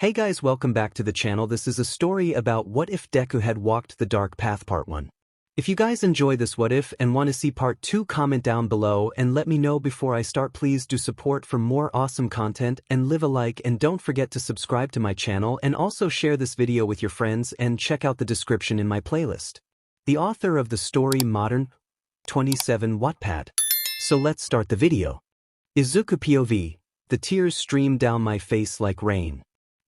Hey guys, welcome back to the channel. This is a story about what if Deku had walked the dark path part 1. If you guys enjoy this what if and want to see part 2, comment down below and let me know before I start. Please do support for more awesome content and leave a like, and don't forget to subscribe to my channel and also share this video with your friends and check out the description in my playlist. The author of the story 𝗵𝗃 𝗪𝗏. So let's start the video. Izuku POV. The tears streamed down my face like rain.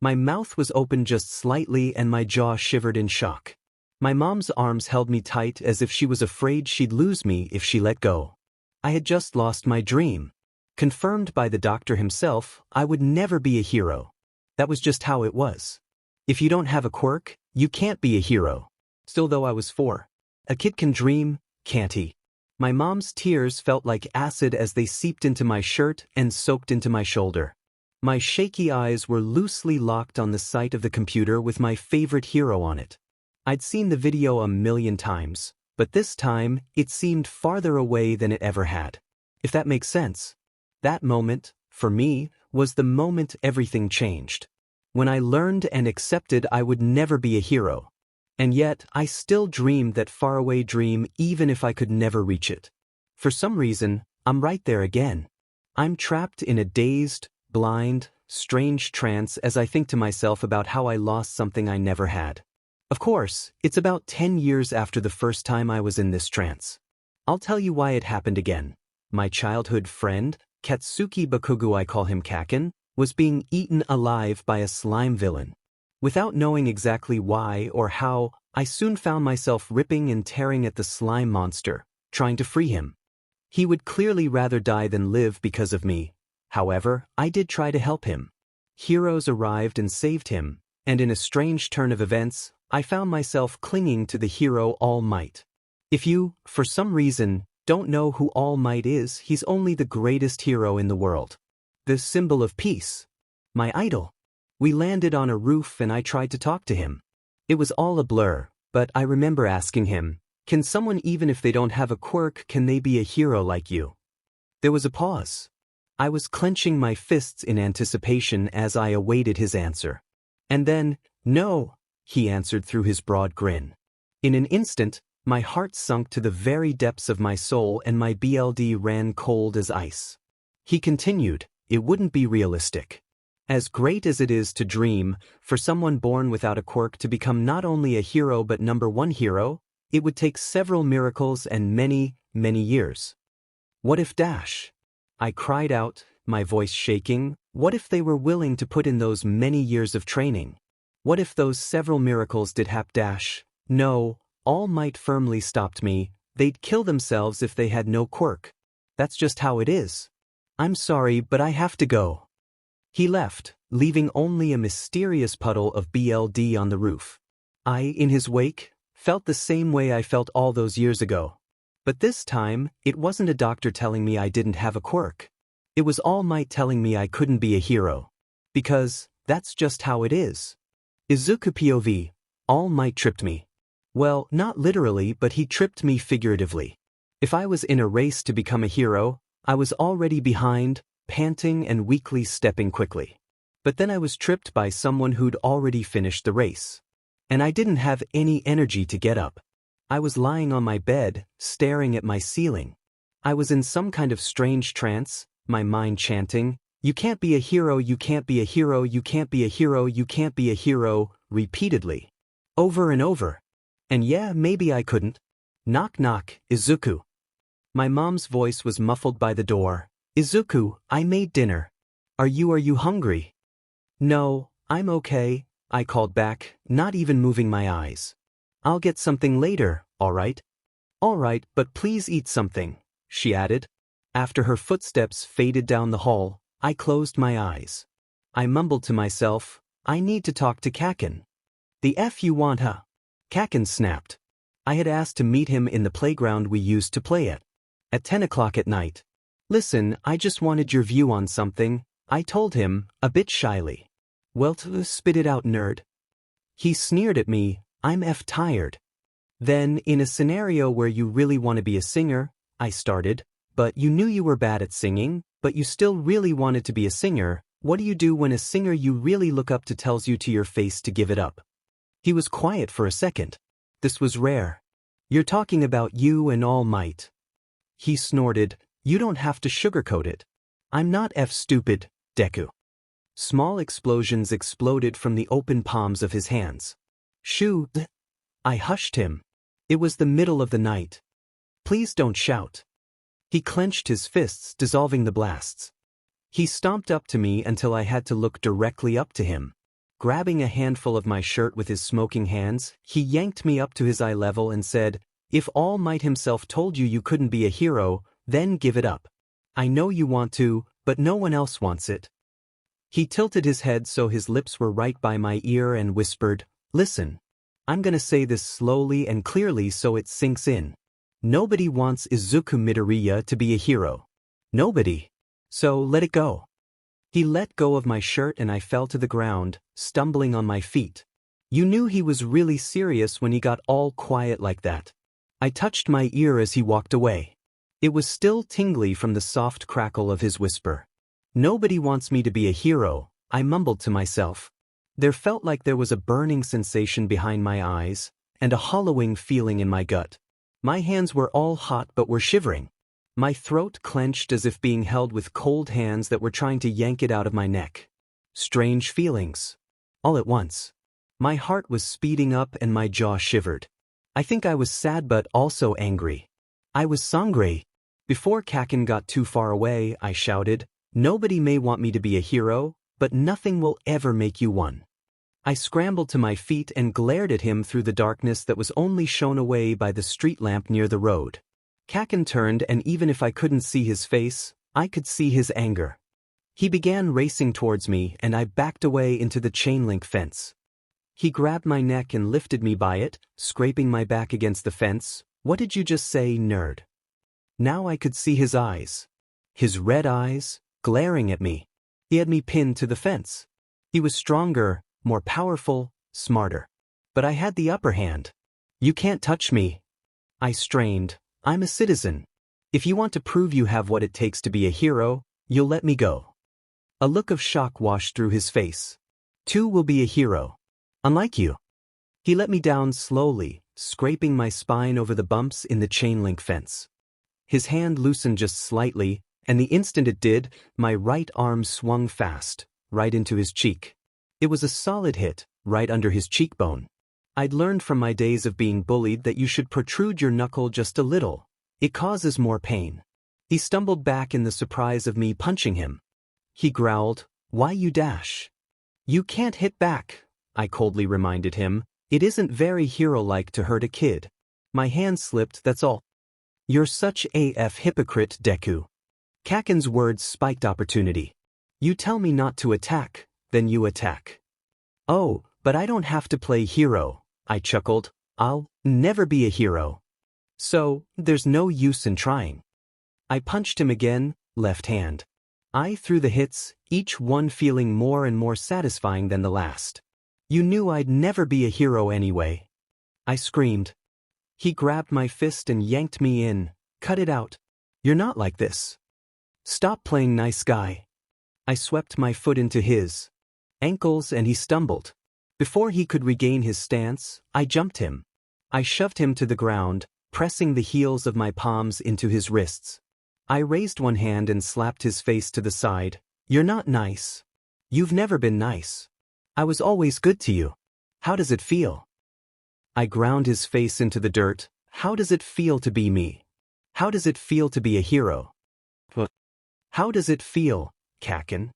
My mouth was open just slightly and my jaw shivered in shock. My mom's arms held me tight as if she was afraid she'd lose me if she let go. I had just lost my dream. Confirmed by the doctor himself, I would never be a hero. That was just how it was. If you don't have a quirk, you can't be a hero. Still, though I was 4. A kid can dream, can't he? My mom's tears felt like acid as they seeped into my shirt and soaked into my shoulder. My shaky eyes were loosely locked on the site of the computer with my favorite hero on it. I'd seen the video a million times, but this time, it seemed farther away than it ever had. If that makes sense. That moment, for me, was the moment everything changed. When I learned and accepted I would never be a hero. And yet, I still dreamed that faraway dream even if I could never reach it. For some reason, I'm right there again. I'm trapped in a dazed, blind, strange trance as I think to myself about how I lost something I never had. Of course, it's about 10 years after the first time I was in this trance. I'll tell you why it happened again. My childhood friend, Katsuki Bakugo, I call him Kaken, was being eaten alive by a slime villain. Without knowing exactly why or how, I soon found myself ripping and tearing at the slime monster, trying to free him. He would clearly rather die than live because of me. However, I did try to help him. Heroes arrived and saved him, and in a strange turn of events, I found myself clinging to the hero All Might. If you, for some reason, don't know who All Might is, he's only the greatest hero in the world. The symbol of peace. My idol. We landed on a roof and I tried to talk to him. It was all a blur, but I remember asking him, can someone, even if they don't have a quirk, can they be a hero like you? There was a pause. I was clenching my fists in anticipation as I awaited his answer. And then, no, he answered through his broad grin. In an instant, my heart sunk to the very depths of my soul and my blood ran cold as ice. He continued, it wouldn't be realistic. As great as it is to dream, for someone born without a quirk to become not only a hero but #1 hero, it would take several miracles and many, many years. What if dash? I cried out, my voice shaking. What if they were willing to put in those many years of training? What if those several miracles did dash? No, All Might firmly stopped me. They'd kill themselves if they had no quirk. That's just how it is. I'm sorry, but I have to go. He left, leaving only a mysterious puddle of blood on the roof. I, in his wake, felt the same way I felt all those years ago. But this time, it wasn't a doctor telling me I didn't have a quirk. It was All Might telling me I couldn't be a hero. Because, that's just how it is. Izuku POV. All Might tripped me. Well, not literally, but he tripped me figuratively. If I was in a race to become a hero, I was already behind, panting and weakly stepping quickly. But then I was tripped by someone who'd already finished the race. And I didn't have any energy to get up. I was lying on my bed, staring at my ceiling. I was in some kind of strange trance, my mind chanting, you can't be a hero, you can't be a hero, you can't be a hero, you can't be a hero, repeatedly. Over and over. And yeah, maybe I couldn't. Knock knock, Izuku. My mom's voice was muffled by the door. Izuku, I made dinner. Are you hungry? No, I'm okay, I called back, not even moving my eyes. I'll get something later, alright? Alright, but please eat something, she added. After her footsteps faded down the hall, I closed my eyes. I mumbled to myself, I need to talk to Kaken. The F you want, huh? Kaken snapped. I had asked to meet him in the playground we used to play at 10 o'clock at night. Listen, I just wanted your view on something, I told him, a bit shyly. Well, spit it out, nerd. He sneered at me, I'm tired. Then, in a scenario where you really want to be a singer, I started, but you knew you were bad at singing, but you still really wanted to be a singer, What do you do when a singer you really look up to tells you to your face to give it up? He was quiet for a second. This was rare. You're talking about you and All Might. He snorted, you don't have to sugarcoat it. I'm not 𝗵𝗃𝗲𝗍𝗵𝗃 Deku. Small explosions exploded from the open palms of his hands. Shoo! I hushed him. It was the middle of the night. Please don't shout. He clenched his fists, dissolving the blasts. He stomped up to me until I had to look directly up to him. Grabbing a handful of my shirt with his smoking hands, he yanked me up to his eye level and said, if All Might himself told you you couldn't be a hero, then give it up. I know you want to, but no one else wants it. He tilted his head so his lips were right by my ear and whispered, listen. I'm gonna say this slowly and clearly so it sinks in. Nobody wants Izuku Midoriya to be a hero. Nobody. So let it go. He let go of my shirt and I fell to the ground, stumbling on my feet. You knew he was really serious when he got all quiet like that. I touched my ear as he walked away. It was still tingly from the soft crackle of his whisper. Nobody wants me to be a hero, I mumbled to myself. There felt like there was a burning sensation behind my eyes, and a hollowing feeling in my gut. My hands were all hot but were shivering. My throat clenched as if being held with cold hands that were trying to yank it out of my neck. Strange feelings. All at once. My heart was speeding up and my jaw shivered. I think I was sad but also angry. I was 𝗧𝗵𝗲. Before Kaken got too far away, I shouted, nobody may want me to be a hero, but nothing will ever make you one. I scrambled to my feet and glared at him through the darkness that was only shown away by the street lamp near the road. Kaken turned and even if I couldn't see his face, I could see his anger. He began racing towards me and I backed away into the chain-link fence. He grabbed my neck and lifted me by it, scraping my back against the fence. What did you just say, nerd? Now I could see his eyes. His red eyes, glaring at me. He had me pinned to the fence. He was stronger, more powerful, smarter. But I had the upper hand. You can't touch me. I strained. I'm a citizen. If you want to prove you have what it takes to be a hero, you'll let me go. A look of shock washed through his face. Two will be a hero. Unlike you. He let me down slowly, scraping my spine over the bumps in the chain-link fence. His hand loosened just slightly, and the instant it did, my right arm swung fast, right into his cheek. It was a solid hit, right under his cheekbone. I'd learned from my days of being bullied that you should protrude your knuckle just a little. It causes more pain. He stumbled back in the surprise of me punching him. He growled, why you dash? You can't hit back, I coldly reminded him. It isn't very hero-like to hurt a kid. My hand slipped, that's all. You're such a hypocrite, Deku. Kaken's words spiked opportunity. You tell me not to attack, then you attack. Oh, but I don't have to play hero, I chuckled. I'll never be a hero. So, there's no use in trying. I punched him again, left hand. I threw the hits, each one feeling more and more satisfying than the last. You knew I'd never be a hero anyway. I screamed. He grabbed my fist and yanked me in. Cut it out. You're not like this. Stop playing nice guy. I swept my foot into his ankles and he stumbled. Before he could regain his stance, I jumped him. I shoved him to the ground, pressing the heels of my palms into his wrists. I raised one hand and slapped his face to the side. You're not nice. You've never been nice. I was always good to you. How does it feel? I ground his face into the dirt. How does it feel to be me? How does it feel to be a hero? How does it feel, Kaken?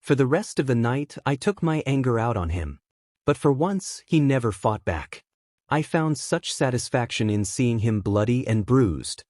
For the rest of the night, I took my anger out on him. But for once, he never fought back. I found such satisfaction in seeing him bloody and bruised.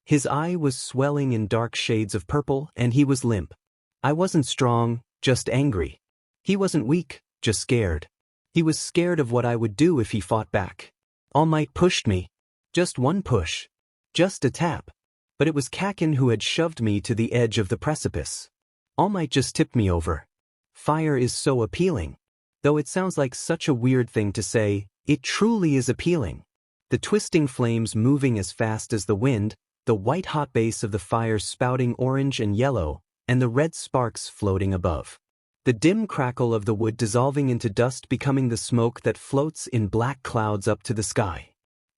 His eye was swelling in dark shades of purple and he was limp. I wasn't strong, just angry. He wasn't weak, just scared. He was scared of what I would do if he fought back. All Might pushed me. Just one push. Just a tap. But it was Kaken who had shoved me to the edge of the precipice. All Might just tipped me over. Fire is so appealing. Though it sounds like such a weird thing to say, it truly is appealing. The twisting flames moving as fast as the wind, the white-hot base of the fire spouting orange and yellow, and the red sparks floating above. The dim crackle of the wood dissolving into dust, becoming the smoke that floats in black clouds up to the sky.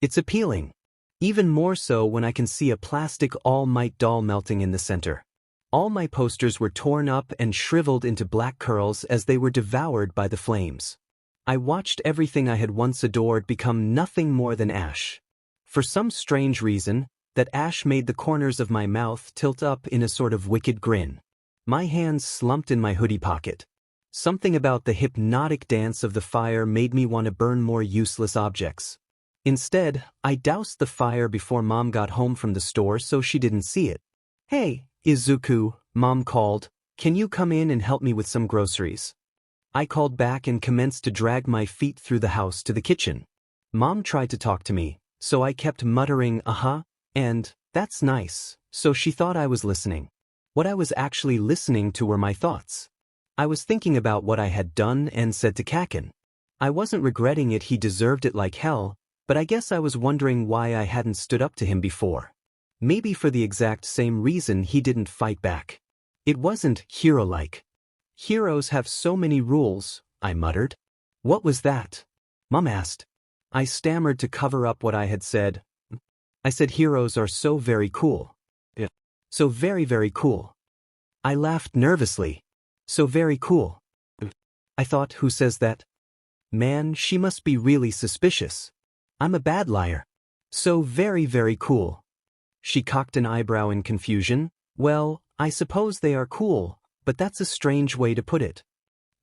It's appealing. Even more so when I can see a plastic All Might doll melting in the center. All my posters were torn up and shriveled into black curls as they were devoured by the flames. I watched everything I had once adored become nothing more than ash. For some strange reason, that ash made the corners of my mouth tilt up in a sort of wicked grin. My hands slumped in my hoodie pocket. Something about the hypnotic dance of the fire made me want to burn more useless objects. Instead, I doused the fire before Mom got home from the store so she didn't see it. "Hey, Izuku," Mom called, "can you come in and help me with some groceries?" I called back and commenced to drag my feet through the house to the kitchen. Mom tried to talk to me, so I kept muttering and "that's nice," so she thought I was listening. What I was actually listening to were my thoughts. I was thinking about what I had done and said to 𝗧𝗵𝗃. I wasn't regretting it, he deserved it like hell, but I guess I was wondering why I hadn't stood up to him before. Maybe for the exact same reason he didn't fight back. It wasn't hero-like. "Heroes have so many rules," I muttered. "What was that?" Mom asked. I stammered to cover up what I had said. I said heroes are so very cool. Yeah. So very, very cool. I laughed nervously. So very cool. I thought, who says that? Man, she must be really suspicious. I'm a bad liar. So very, very cool. She cocked an eyebrow in confusion. Well, I suppose they are cool, but that's a strange way to put it.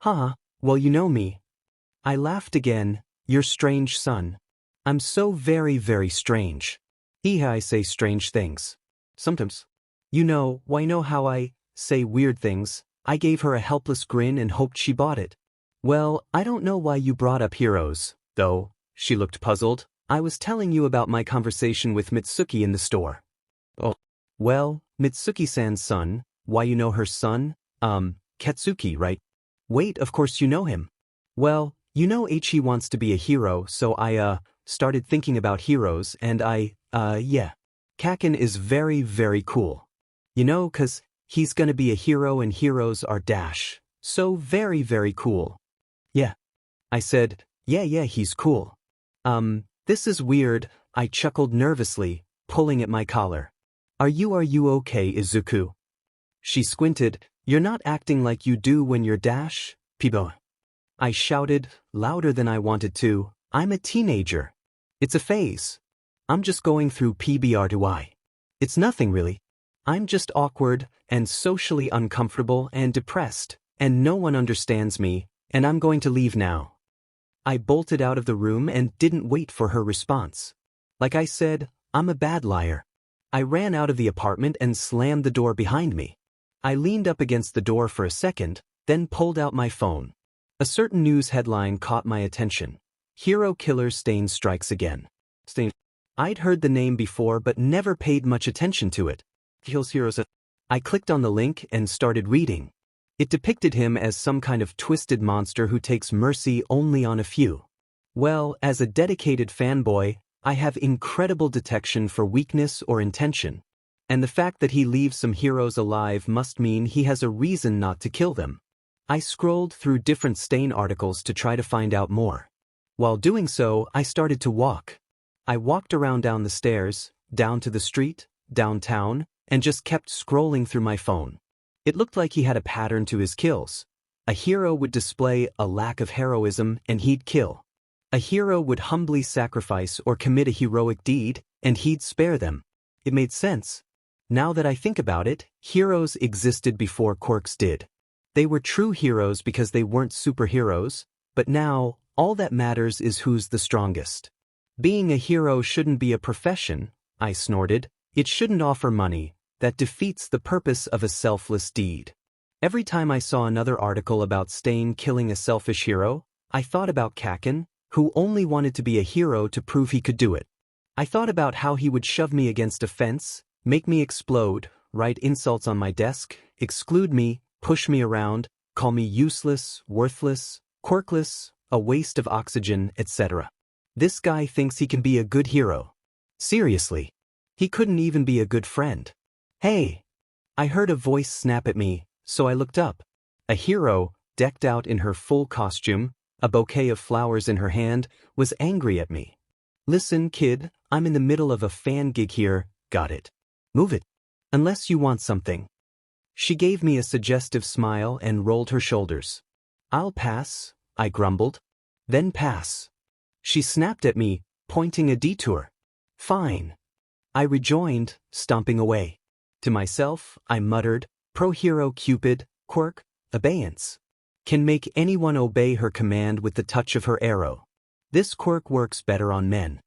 Well, you know me. I laughed again. You're strange, son. I'm so very, very strange. I say strange things. Sometimes. You know how I say weird things. I gave her a helpless grin and hoped she bought it. Well, I don't know why you brought up heroes, though. She looked puzzled. I was telling you about my conversation with Mitsuki in the store. Oh. Well, Mitsuki-san's son. Why, you know her son? Katsuki, right? Wait, of course you know him. Well, you know he wants to be a hero, so I, started thinking about heroes and yeah. 𝗧𝗵𝗃 is very, very cool. You know, 'cause he's gonna be a hero and heroes are so very, very cool. Yeah. I said, yeah, he's cool. This is weird, I chuckled nervously, pulling at my collar. Are you okay, Izuku? She squinted. You're not acting like you do when you're 𝗧𝗵𝗃𝗧. I shouted, louder than I wanted to, I'm a teenager. It's a phase. I'm just going through PBR2I. It's nothing really. I'm just awkward and socially uncomfortable and depressed, and no one understands me, and I'm going to leave now. I bolted out of the room and didn't wait for her response. Like I said, I'm a bad liar. I ran out of the apartment and slammed the door behind me. I leaned up against the door for a second, then pulled out my phone. A certain news headline caught my attention. Hero killer Stain strikes again. Stain. I'd heard the name before but never paid much attention to it. Kills heroes. I clicked on the link and started reading. It depicted him as some kind of twisted monster who takes mercy only on a few. Well, as a dedicated fanboy, I have incredible detection for weakness or intention. And the fact that he leaves some heroes alive must mean he has a reason not to kill them. I scrolled through different Stain articles to try to find out more. While doing so, I started to walk. I walked around down the stairs, down to the street, downtown, and just kept scrolling through my phone. It looked like he had a pattern to his kills. A hero would display a lack of heroism and he'd kill. A hero would humbly sacrifice or commit a heroic deed, and he'd spare them. It made sense. Now that I think about it, heroes existed before quirks did. They were true heroes because they weren't superheroes, but now, all that matters is who's the strongest. Being a hero shouldn't be a profession, I snorted. It shouldn't offer money. That defeats the purpose of a selfless deed. Every time I saw another article about Stain killing a selfish hero, I thought about 𝗧𝗵𝗃, who only wanted to be a hero to prove he could do it. I thought about how he would shove me against a fence, make me explode, write insults on my desk, exclude me, push me around, call me useless, worthless, quirkless, a waste of oxygen, etc. This guy thinks he can be a good hero. Seriously. He couldn't even be a good friend. Hey! I heard a voice snap at me, so I looked up. A hero, decked out in her full costume, a bouquet of flowers in her hand, was angry at me. "Listen, kid, I'm in the middle of a fan gig here, got it? Move it. Unless you want something." She gave me a suggestive smile and rolled her shoulders. "I'll pass," I grumbled. "Then pass." She snapped at me, pointing a detour. "Fine." I rejoined, stomping away. To myself, I muttered, "Pro hero Cupid, quirk, abeyance. Can make anyone obey her command with the touch of her arrow. This quirk works better on men."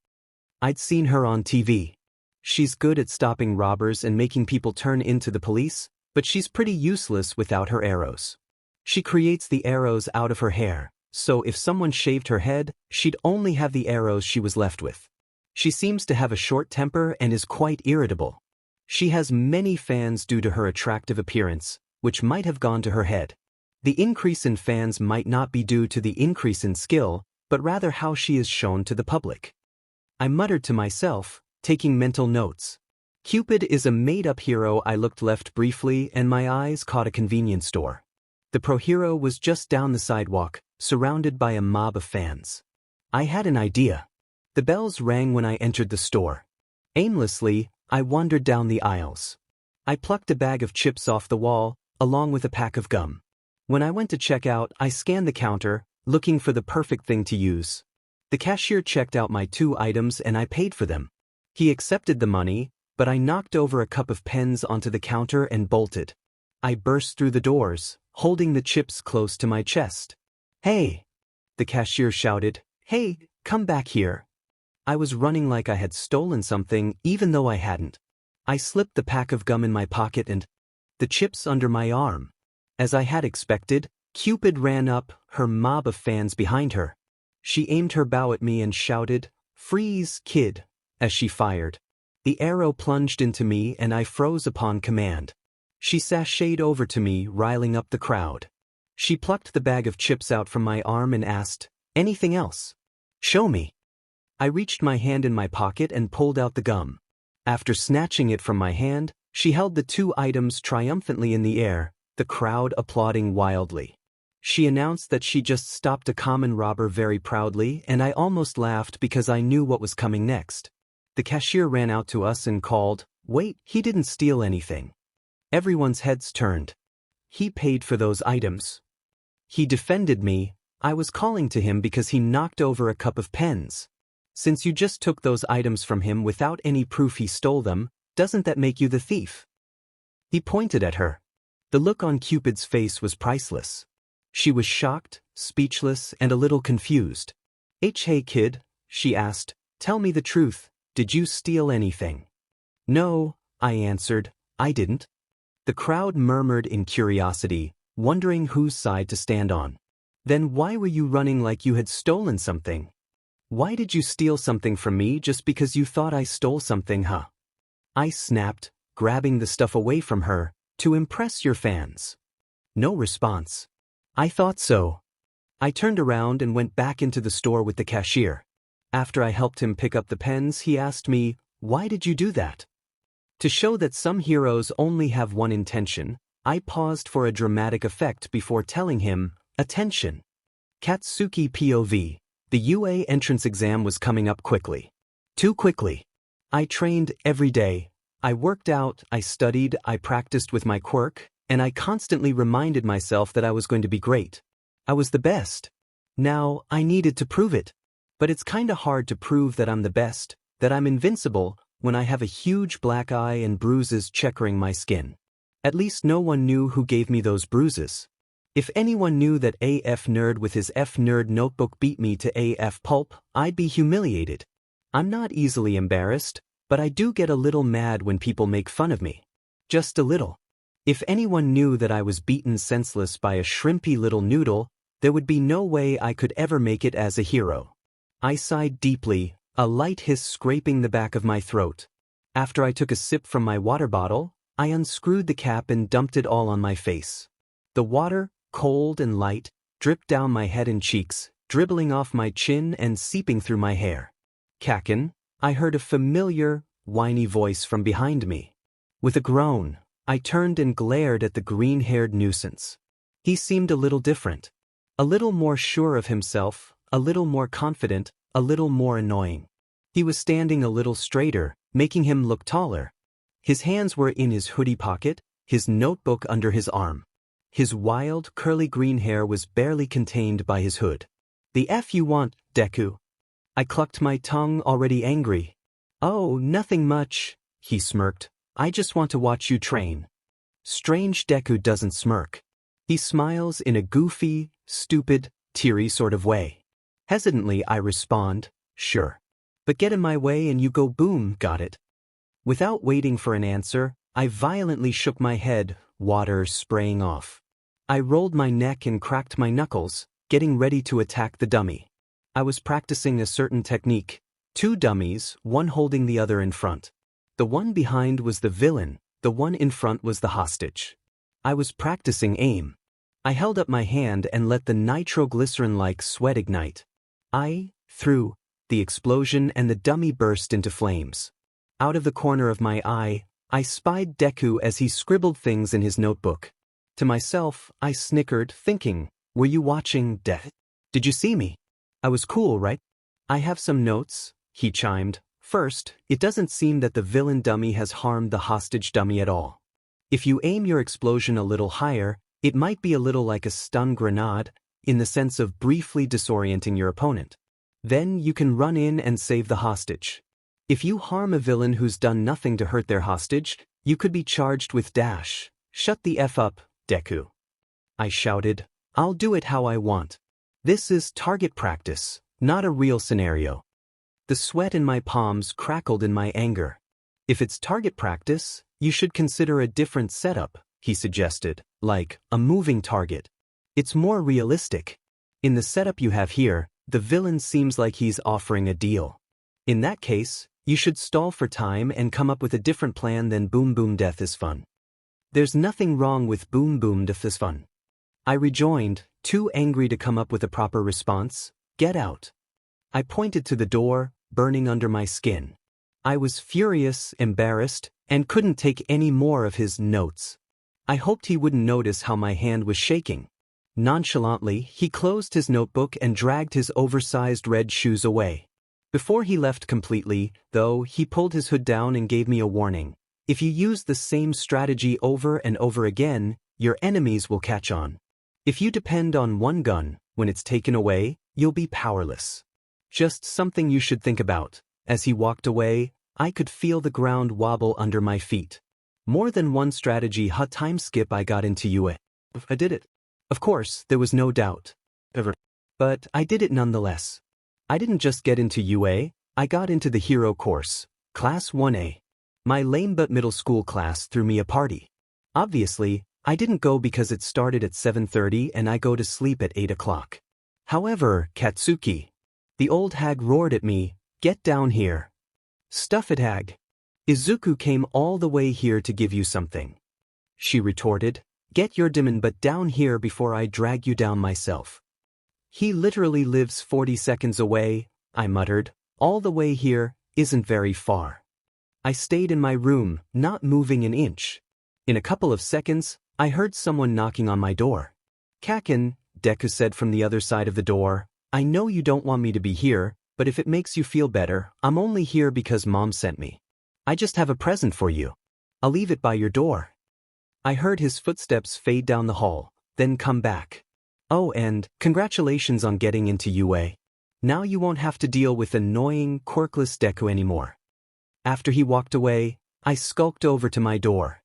I'd seen her on TV. She's good at stopping robbers and making people turn into the police, but she's pretty useless without her arrows. She creates the arrows out of her hair, so if someone shaved her head, she'd only have the arrows she was left with. She seems to have a short temper and is quite irritable. She has many fans due to her attractive appearance, which might have gone to her head. The increase in fans might not be due to the increase in skill, but rather how she is shown to the public. I muttered to myself, taking mental notes. Cupid is a made-up hero. I looked left briefly and my eyes caught a convenience store. The pro hero was just down the sidewalk, surrounded by a mob of fans. I had an idea. The bells rang when I entered the store. Aimlessly, I wandered down the aisles. I plucked a bag of chips off the wall, along with a pack of gum. When I went to check out, I scanned the counter, looking for the perfect thing to use. The cashier checked out my 2 items and I paid for them. He accepted the money, but I knocked over a cup of pens onto the counter and bolted. I burst through the doors, holding the chips close to my chest. "Hey!" the cashier shouted. "Hey, come back here." I was running like I had stolen something, even though I hadn't. I slipped the pack of gum in my pocket and the chips under my arm. As I had expected, Cupid ran up, her mob of fans behind her. She aimed her bow at me and shouted, "Freeze, kid," as she fired. The arrow plunged into me and I froze upon command. She sashayed over to me, riling up the crowd. She plucked the bag of chips out from my arm and asked, "Anything else? Show me." I reached my hand in my pocket and pulled out the gum. After snatching it from my hand, she held the 2 items triumphantly in the air, the crowd applauding wildly. She announced that she just stopped a common robber very proudly, and I almost laughed because I knew what was coming next. The cashier ran out to us and called, "Wait, he didn't steal anything." Everyone's heads turned. "He paid for those items." He defended me. I was calling to him because he knocked over a cup of pens. "Since you just took those items from him without any proof he stole them, doesn't that make you the thief?" He pointed at her. The look on Cupid's face was priceless. She was shocked, speechless, and a little confused. "Hey kid," she asked, "tell me the truth, did you steal anything?" "No," I answered, "I didn't." The crowd murmured in curiosity, wondering whose side to stand on. "Then why were you running like you had stolen something? Why did you steal something from me just because you thought I stole something, huh?" I snapped, grabbing the stuff away from her, "To impress your fans." No response. I thought so. I turned around and went back into the store with the cashier. After I helped him pick up the pens, he asked me, "Why did you do that?" To show that some heroes only have one intention, I paused for a dramatic effect before telling him, "Attention. Katsuki POV. The UA entrance exam was coming up quickly. Too quickly. I trained every day. I worked out, I studied, I practiced with my quirk, and I constantly reminded myself that I was going to be great. I was the best. Now, I needed to prove it. But it's kinda hard to prove that I'm the best, that I'm invincible, when I have a huge black eye and bruises checkering my skin. At least no one knew who gave me those bruises. If anyone knew that AF Nerd with his F Nerd notebook beat me to AF Pulp, I'd be humiliated. I'm not easily embarrassed, but I do get a little mad when people make fun of me. Just a little. If anyone knew that I was beaten senseless by a shrimpy little noodle, there would be no way I could ever make it as a hero. I sighed deeply, a light hiss scraping the back of my throat. After I took a sip from my water bottle, I unscrewed the cap and dumped it all on my face. The water, cold and light, dripped down my head and cheeks, dribbling off my chin and seeping through my hair. "Kakin," I heard a familiar, whiny voice from behind me. With a groan, I turned and glared at the green-haired nuisance. He seemed a little different. A little more sure of himself, a little more confident, a little more annoying. He was standing a little straighter, making him look taller. His hands were in his hoodie pocket, his notebook under his arm. His wild, curly green hair was barely contained by his hood. "The F you want, Deku?" I clucked my tongue, already angry. "Oh, nothing much," he smirked. "I just want to watch you train." Strange Deku doesn't smirk. He smiles in a goofy, stupid, teary sort of way. Hesitantly I respond, "Sure. But get in my way and you go boom, got it?" Without waiting for an answer, I violently shook my head, water spraying off. I rolled my neck and cracked my knuckles, getting ready to attack the dummy. I was practicing a certain technique. 2 dummies, one holding the other in front. The one behind was the villain, the one in front was the hostage. I was practicing aim. I held up my hand and let the nitroglycerin-like sweat ignite. I threw the explosion and the dummy burst into flames. Out of the corner of my eye, I spied Deku as he scribbled things in his notebook. To myself, I snickered, thinking, "Were you watching, Did you see me? I was cool, right?" "I have some notes," he chimed. "First, it doesn't seem that the villain dummy has harmed the hostage dummy at all. If you aim your explosion a little higher, it might be a little like a stun grenade, in the sense of briefly disorienting your opponent. Then you can run in and save the hostage. If you harm a villain who's done nothing to hurt their hostage, you could be charged with dash. Shut the F up, Deku." I shouted. "I'll do it how I want. This is target practice, not a real scenario." The sweat in my palms crackled in my anger. "If it's target practice, you should consider a different setup," he suggested, "like a moving target. It's more realistic. In the setup you have here, the villain seems like he's offering a deal. In that case, you should stall for time and come up with a different plan than boom boom death is fun." "There's nothing wrong with boom boom death is fun," I rejoined, too angry to come up with a proper response. "Get out." I pointed to the door, burning under my skin. I was furious, embarrassed, and couldn't take any more of his notes. I hoped he wouldn't notice how my hand was shaking. Nonchalantly, he closed his notebook and dragged his oversized red shoes away. Before he left completely, though, he pulled his hood down and gave me a warning. "If you use the same strategy over and over again, your enemies will catch on. If you depend on one gun, when it's taken away, you'll be powerless. Just something you should think about." As he walked away, I could feel the ground wobble under my feet. More than one strategy time skip I got into UA. I did it. Of course, there was no doubt. But I did it nonetheless. I didn't just get into UA, I got into the hero course, Class 1A. My lame-but middle school class threw me a party. Obviously, I didn't go because it started at 7:30 and I go to sleep at 8 o'clock. However, Katsuki, the old hag, roared at me, "Get down here." "Stuff it, hag. Izuku came all the way here to give you something," she retorted. "Get your demon butt down here before I drag you down myself." "He literally lives 40 seconds away," I muttered. "All the way here isn't very far." I stayed in my room, not moving an inch. In a couple of seconds, I heard someone knocking on my door. "Kaken," Deku said from the other side of the door, "I know you don't want me to be here, but if it makes you feel better, I'm only here because Mom sent me. I just have a present for you. I'll leave it by your door." I heard his footsteps fade down the hall, then come back. "Oh, and congratulations on getting into UA. Now you won't have to deal with annoying, quirkless Deku anymore." After he walked away, I skulked over to my door.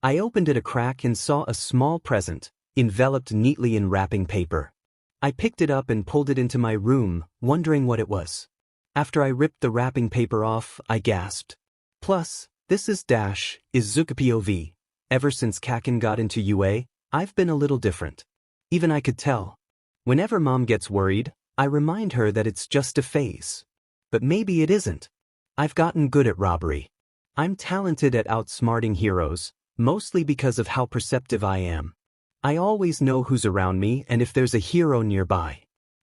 I opened it a crack and saw a small present, enveloped neatly in wrapping paper. I picked it up and pulled it into my room, wondering what it was. After I ripped the wrapping paper off, I gasped. "Plus, this is Izuku POV. Ever since Kaken got into UA, I've been a little different. Even I could tell. Whenever Mom gets worried, I remind her that it's just a phase. But maybe it isn't. I've gotten good at robbery. I'm talented at outsmarting heroes, mostly because of how perceptive I am. I always know who's around me and if there's a hero nearby.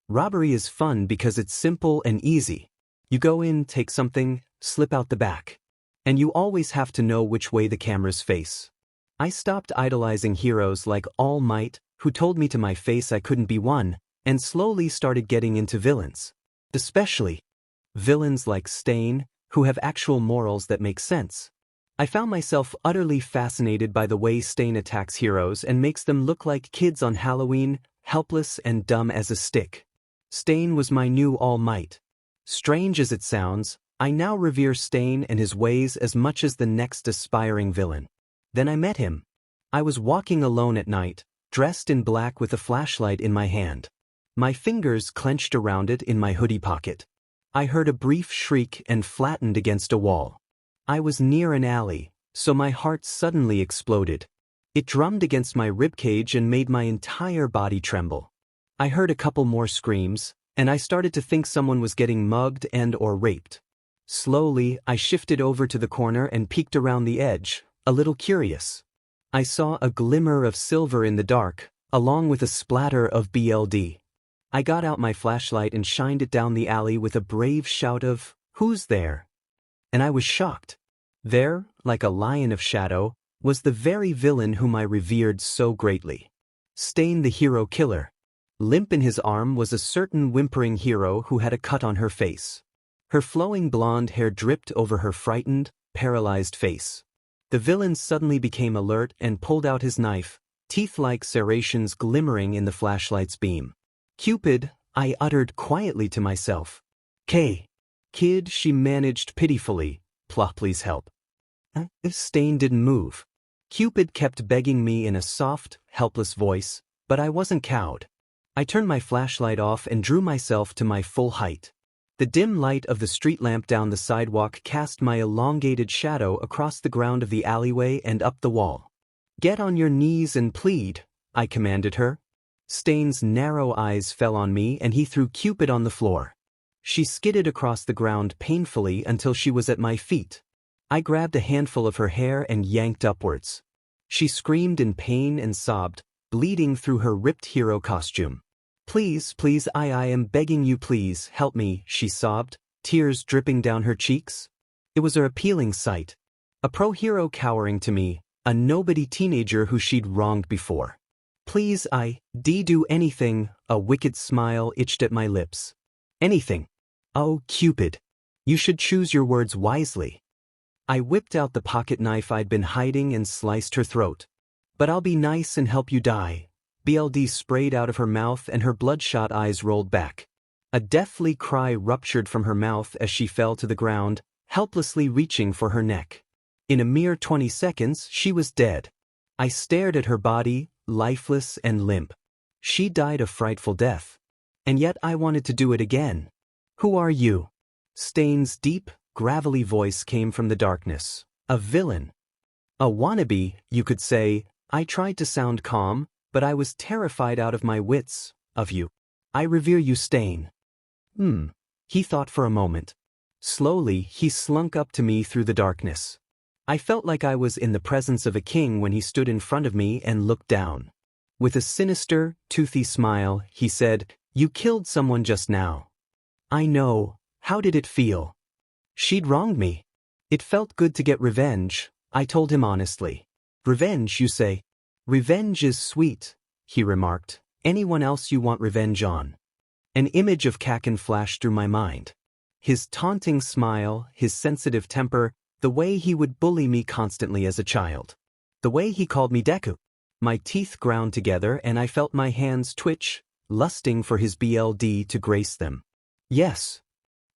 Robbery is fun because it's simple and easy. You go in, take something, slip out the back. And you always have to know which way the cameras face. I stopped idolizing heroes like All Might, who told me to my face I couldn't be one, and slowly started getting into villains. Especially villains like 𝗧𝗵𝗲, who have actual morals that make sense. I found myself utterly fascinated by the way 𝗧𝗵𝗲 attacks heroes and makes them look like kids on Halloween, helpless and dumb as a stick. 𝗧𝗵𝗲 was my new all might. Strange as it sounds, I now revere 𝗧𝗵𝗲 and his ways as much as the next aspiring villain. Then I met him. I was walking alone at night, dressed in black with a flashlight in my hand. My fingers clenched around it in my hoodie pocket. I heard a brief shriek and flattened against a wall. I was near an alley, so my heart suddenly exploded. It drummed against my ribcage and made my entire body tremble. I heard a couple more screams, and I started to think someone was getting mugged and/or raped. Slowly, I shifted over to the corner and peeked around the edge, a little curious. I saw a glimmer of silver in the dark, along with a splatter of blood. I got out my flashlight and shined it down the alley with a brave shout of, "Who's there?" And I was shocked. There, like a lion of shadow, was the very villain whom I revered so greatly. 𝗧𝗵𝗲 the hero killer. Limp in his arm was a certain whimpering hero who had a cut on her face. Her flowing blonde hair dripped over her frightened, paralyzed face. The villain suddenly became alert and pulled out his knife, teeth like serrations glimmering in the flashlight's beam. "Cupid," I uttered quietly to myself. "Kid," she managed pitifully, please help." 𝗧𝗵𝗲 didn't move. Cupid kept begging me in a soft, helpless voice, but I wasn't cowed. I turned my flashlight off and drew myself to my full height. The dim light of the street lamp down the sidewalk cast my elongated shadow across the ground of the alleyway and up the wall. "Get on your knees and plead," I commanded her. 𝗧𝗵𝗲's narrow eyes fell on me and he threw Cupid on the floor. She skidded across the ground painfully until she was at my feet. I grabbed a handful of her hair and yanked upwards. She screamed in pain and sobbed, bleeding through her ripped hero costume. Please, I am begging you, please help me," she sobbed, tears dripping down her cheeks. It was an appealing sight. A pro-hero cowering to me, a nobody teenager who she'd wronged before. "Please, do anything," a wicked smile itched at my lips. "Anything. Oh, Cupid. You should choose your words wisely." I whipped out the pocket knife I'd been hiding and sliced her throat. "But I'll be nice and help you die." Blood sprayed out of her mouth and her bloodshot eyes rolled back. A deathly cry ruptured from her mouth as she fell to the ground, helplessly reaching for her neck. In a mere 20 seconds, she was dead. I stared at her body, lifeless and limp. She died a frightful death. And yet I wanted to do it again. "Who are you?" 𝗧𝗵𝗲's deep, gravelly voice came from the darkness. "A villain. A wannabe, you could say." I tried to sound calm, but I was terrified out of my wits. "Of you. I revere you, 𝗧𝗵𝗲." He thought for a moment. Slowly, he slunk up to me through the darkness. I felt like I was in the presence of a king when he stood in front of me and looked down. With a sinister, toothy smile, he said, "You killed someone just now." "I know. How did it feel?" "She'd wronged me. It felt good to get revenge," I told him honestly. "Revenge, you say?" "Revenge is sweet," he remarked. "Anyone else you want revenge on?" An image of Kaken flashed through my mind. His taunting smile, his sensitive temper, the way he would bully me constantly as a child. The way he called me Deku. My teeth ground together and I felt my hands twitch, lusting for his blood to grace them. "Yes.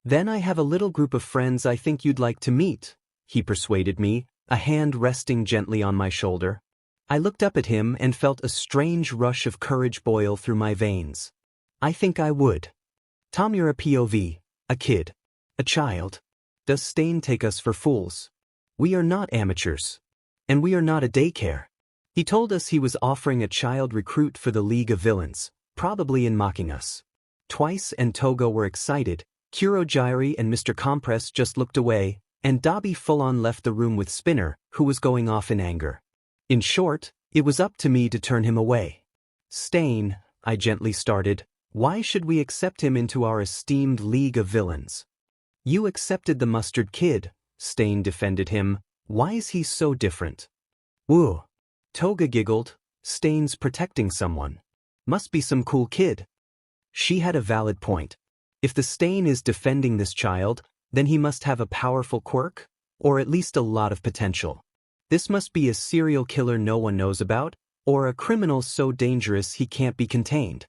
Then I have a little group of friends I think you'd like to meet," he persuaded me, a hand resting gently on my shoulder. I looked up at him and felt a strange rush of courage boil through my veins. "I think I would. Tom, you're a POV, a kid, a child. Does 𝗧𝗵𝗲 take us for fools? We are not amateurs. And we are not a daycare." He told us he was offering a child recruit for the League of Villains, probably in mocking us. Twice and Toga were excited, 𝗬𝗪𝗠 and Mr. Compress just looked away, and Dobby full-on left the room with Spinner, who was going off in anger. In short, it was up to me to turn him away. "𝗧𝗵𝗲," I gently started, "why should we accept him into our esteemed League of Villains?" "You accepted the mustard kid," 𝗧𝗵𝗲 defended him. "Why is he so different?" "Woo." Toga giggled. Stell's protecting someone. Must be some cool kid. She had a valid point. If the Stell is defending this child, then he must have a powerful quirk, or at least a lot of potential. This must be a serial killer no one knows about, or a criminal so dangerous he can't be contained.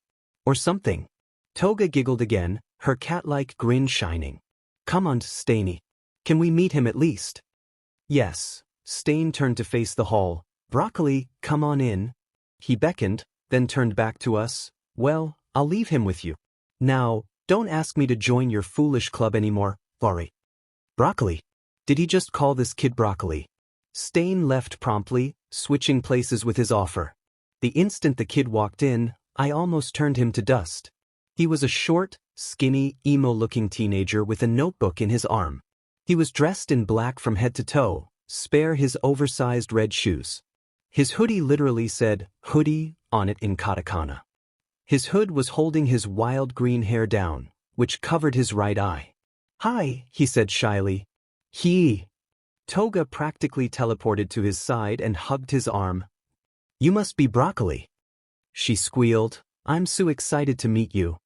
Or something. Toga giggled again, her cat-like grin shining. Come on, Stell. Can we meet him at least? Yes. Stell turned to face the hall. 𝗵𝗃𝗲, come on in. He beckoned, then turned back to us. Well, I'll leave him with you. Now, don't ask me to join your foolish club anymore, sorry. Broccoli. Did he just call this kid broccoli? Stell left promptly, switching places with his offer. The instant the kid walked in, I almost turned him to dust. He was a short, skinny, emo-looking teenager with a notebook in his arm. He was dressed in black from head to toe, spare his oversized red shoes. His hoodie literally said, hoodie, on it in katakana. His hood was holding his wild green hair down, which covered his right eye. Hi, he said shyly. Toga practically teleported to his side and hugged his arm. You must be broccoli. She squealed, I'm so excited to meet you.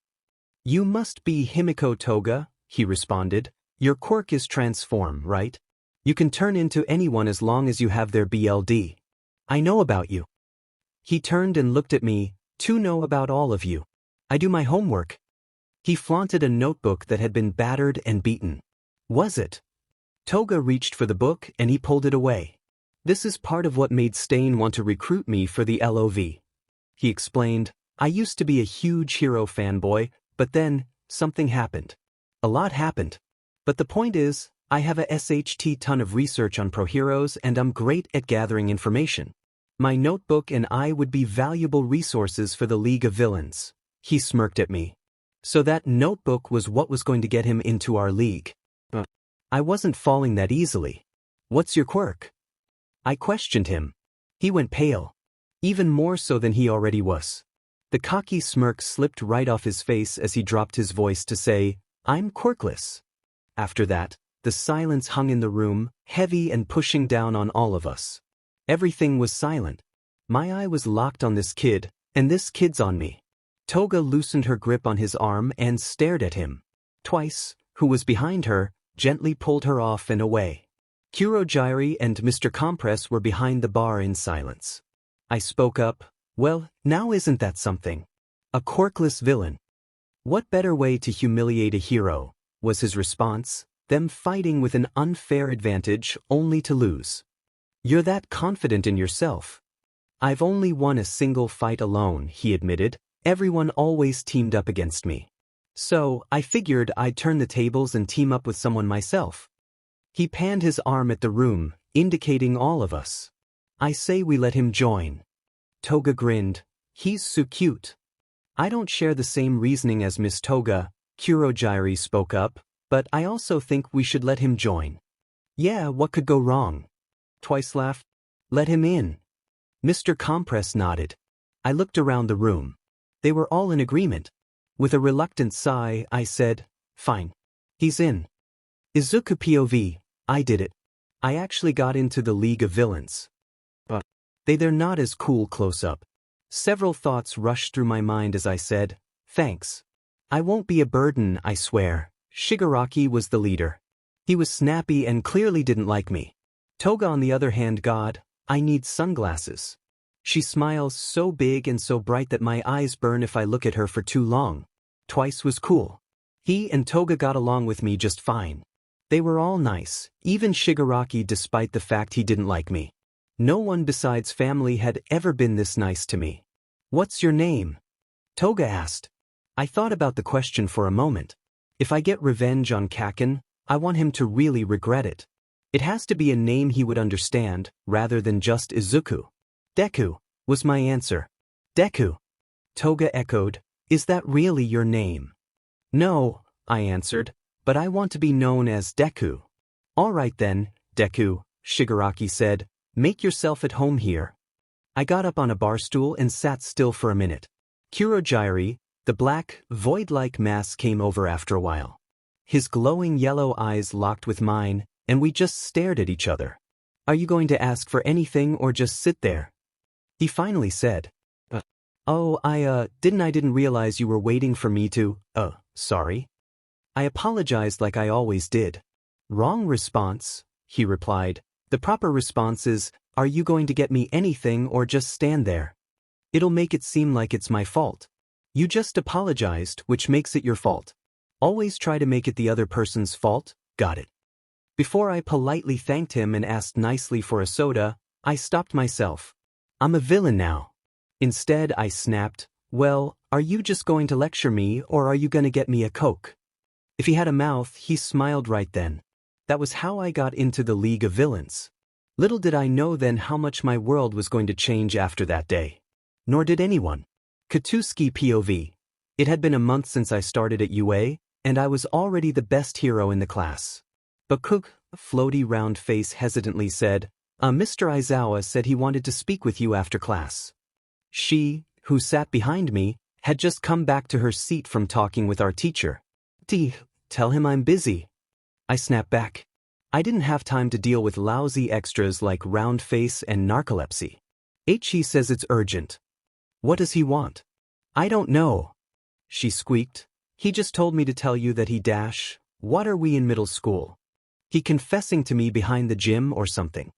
You must be Himiko Toga, he responded. Your quirk is transform, right? You can turn into anyone as long as you have their BLD. I know about you. He turned and looked at me, to know about all of you. I do my homework. He flaunted a notebook that had been battered and beaten. Was it? Toga reached for the book and he pulled it away. This is part of what made Stell want to recruit me for the LOV. He explained, I used to be a huge hero fanboy, but then, something happened. A lot happened. But the point is, I have a SHT ton of research on pro heroes and I'm great at gathering information. My notebook and I would be valuable resources for the League of Villains. He smirked at me. So that notebook was what was going to get him into our league. I wasn't falling that easily. What's your quirk? I questioned him. He went pale. Even more so than he already was. The cocky smirk slipped right off his face as he dropped his voice to say, I'm quirkless. After that, the silence hung in the room, heavy and pushing down on all of us. Everything was silent. My eye was locked on this kid, and this kid's on me. Toga loosened her grip on his arm and stared at him. Twice, who was behind her, gently pulled her off and away. Kurogyari and 𝗵𝘃𝗵𝗃 were behind the bar in silence. I spoke up, well, now isn't that something? A quirkless villain. What better way to humiliate a hero, was his response, them fighting with an unfair advantage only to lose. You're that confident in yourself. I've only won a single fight alone, he admitted. Everyone always teamed up against me. So, I figured I'd turn the tables and team up with someone myself. He panned his arm at the room, indicating all of us. I say we let him join. Toga grinned. He's so cute. I don't share the same reasoning as Miss Toga, Kurogyari spoke up, but I also think we should let him join. Yeah, what could go wrong? Twice laughed. Let him in. 𝗵𝘃𝗵𝗃 nodded. I looked around the room. They were all in agreement. With a reluctant sigh, I said, fine. He's in. Izuku POV, I did it. I actually got into the League of Villains. But they're not as cool close-up. Several thoughts rushed through my mind as I said, thanks. I won't be a burden, I swear. Shigaraki was the leader. He was snappy and clearly didn't like me. Toga on the other hand, God, I need sunglasses. She smiles so big and so bright that my eyes burn if I look at her for too long. Twice was cool. He and Toga got along with me just fine. They were all nice, even Shigaraki despite the fact he didn't like me. No one besides family had ever been this nice to me. What's your name? Toga asked. I thought about the question for a moment. If I get revenge on Kaken, I want him to really regret it. It has to be a name he would understand, rather than just Izuku. Deku, was my answer. Deku. Toga echoed, is that really your name? No, I answered, but I want to be known as Deku. All right then, Deku, Shigaraki said, make yourself at home here. I got up on a bar stool and sat still for a minute. Kurogyari, the black, void-like mask came over after a while. His glowing yellow eyes locked with mine, and we just stared at each other. Are you going to ask for anything or just sit there? He finally said. Oh, I didn't realize you were waiting for me to, sorry. I apologized like I always did. Wrong response, he replied. The proper response is, are you going to get me anything or just stand there? It'll make it seem like it's my fault. You just apologized, which makes it your fault. Always try to make it the other person's fault, got it? Before I politely thanked him and asked nicely for a soda, I stopped myself. I'm a villain now. Instead, I snapped, well, are you just going to lecture me or are you going to get me a Coke? If he had a mouth, he smiled right then. That was how I got into the League of Villains. Little did I know then how much my world was going to change after that day. Nor did anyone. 𝗬𝗧𝗵𝗲 POV. It had been a month since I started at UA, and I was already the best hero in the class. Bakugo, floaty round face hesitantly said, Mr. Aizawa said he wanted to speak with you after class. She, who sat behind me, had just come back to her seat from talking with our teacher. Tell him I'm busy. I snapped back. I didn't have time to deal with lousy extras like round face and narcolepsy. He says it's urgent. What does he want? I don't know. She squeaked. He just told me to tell you that he dash. What are we in middle school? He confessing to me behind the gym or something.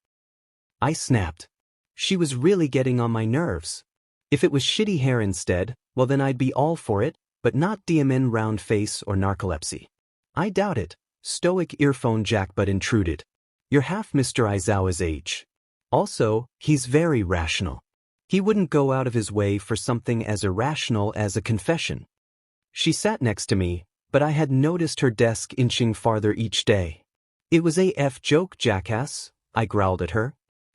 I snapped. She was really getting on my nerves. If it was shitty hair instead, well then I'd be all for it, but not DMN round face or narcolepsy. I doubt it. Stoic earphone jack but intruded. You're half Mr. Aizawa's age. Also, he's very rational. He wouldn't go out of his way for something as irrational as a confession. She sat next to me, but I had noticed her desk inching farther each day. It was a joke, jackass, I growled at her.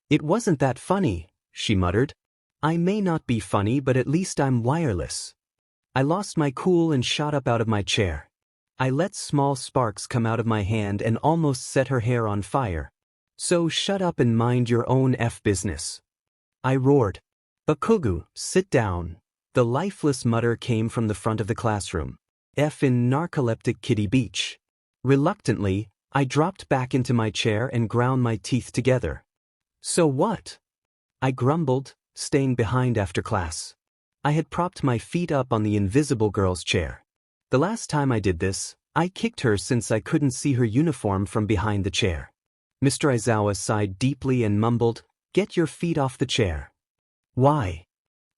It wasn't that funny, she muttered. I may not be funny, but at least I'm wireless. I lost my cool and shot up out of my chair. I let small sparks come out of my hand and almost set her hair on fire. So shut up and mind your own business. I roared. Bakugo, sit down. The lifeless mutter came from the front of the classroom. In narcoleptic kitty beach. Reluctantly, I dropped back into my chair and ground my teeth together. So what? I grumbled, staying behind after class. I had propped my feet up on the invisible girl's chair. The last time I did this, I kicked her since I couldn't see her uniform from behind the chair. Mr. Aizawa sighed deeply and mumbled, "Get your feet off the chair." Why?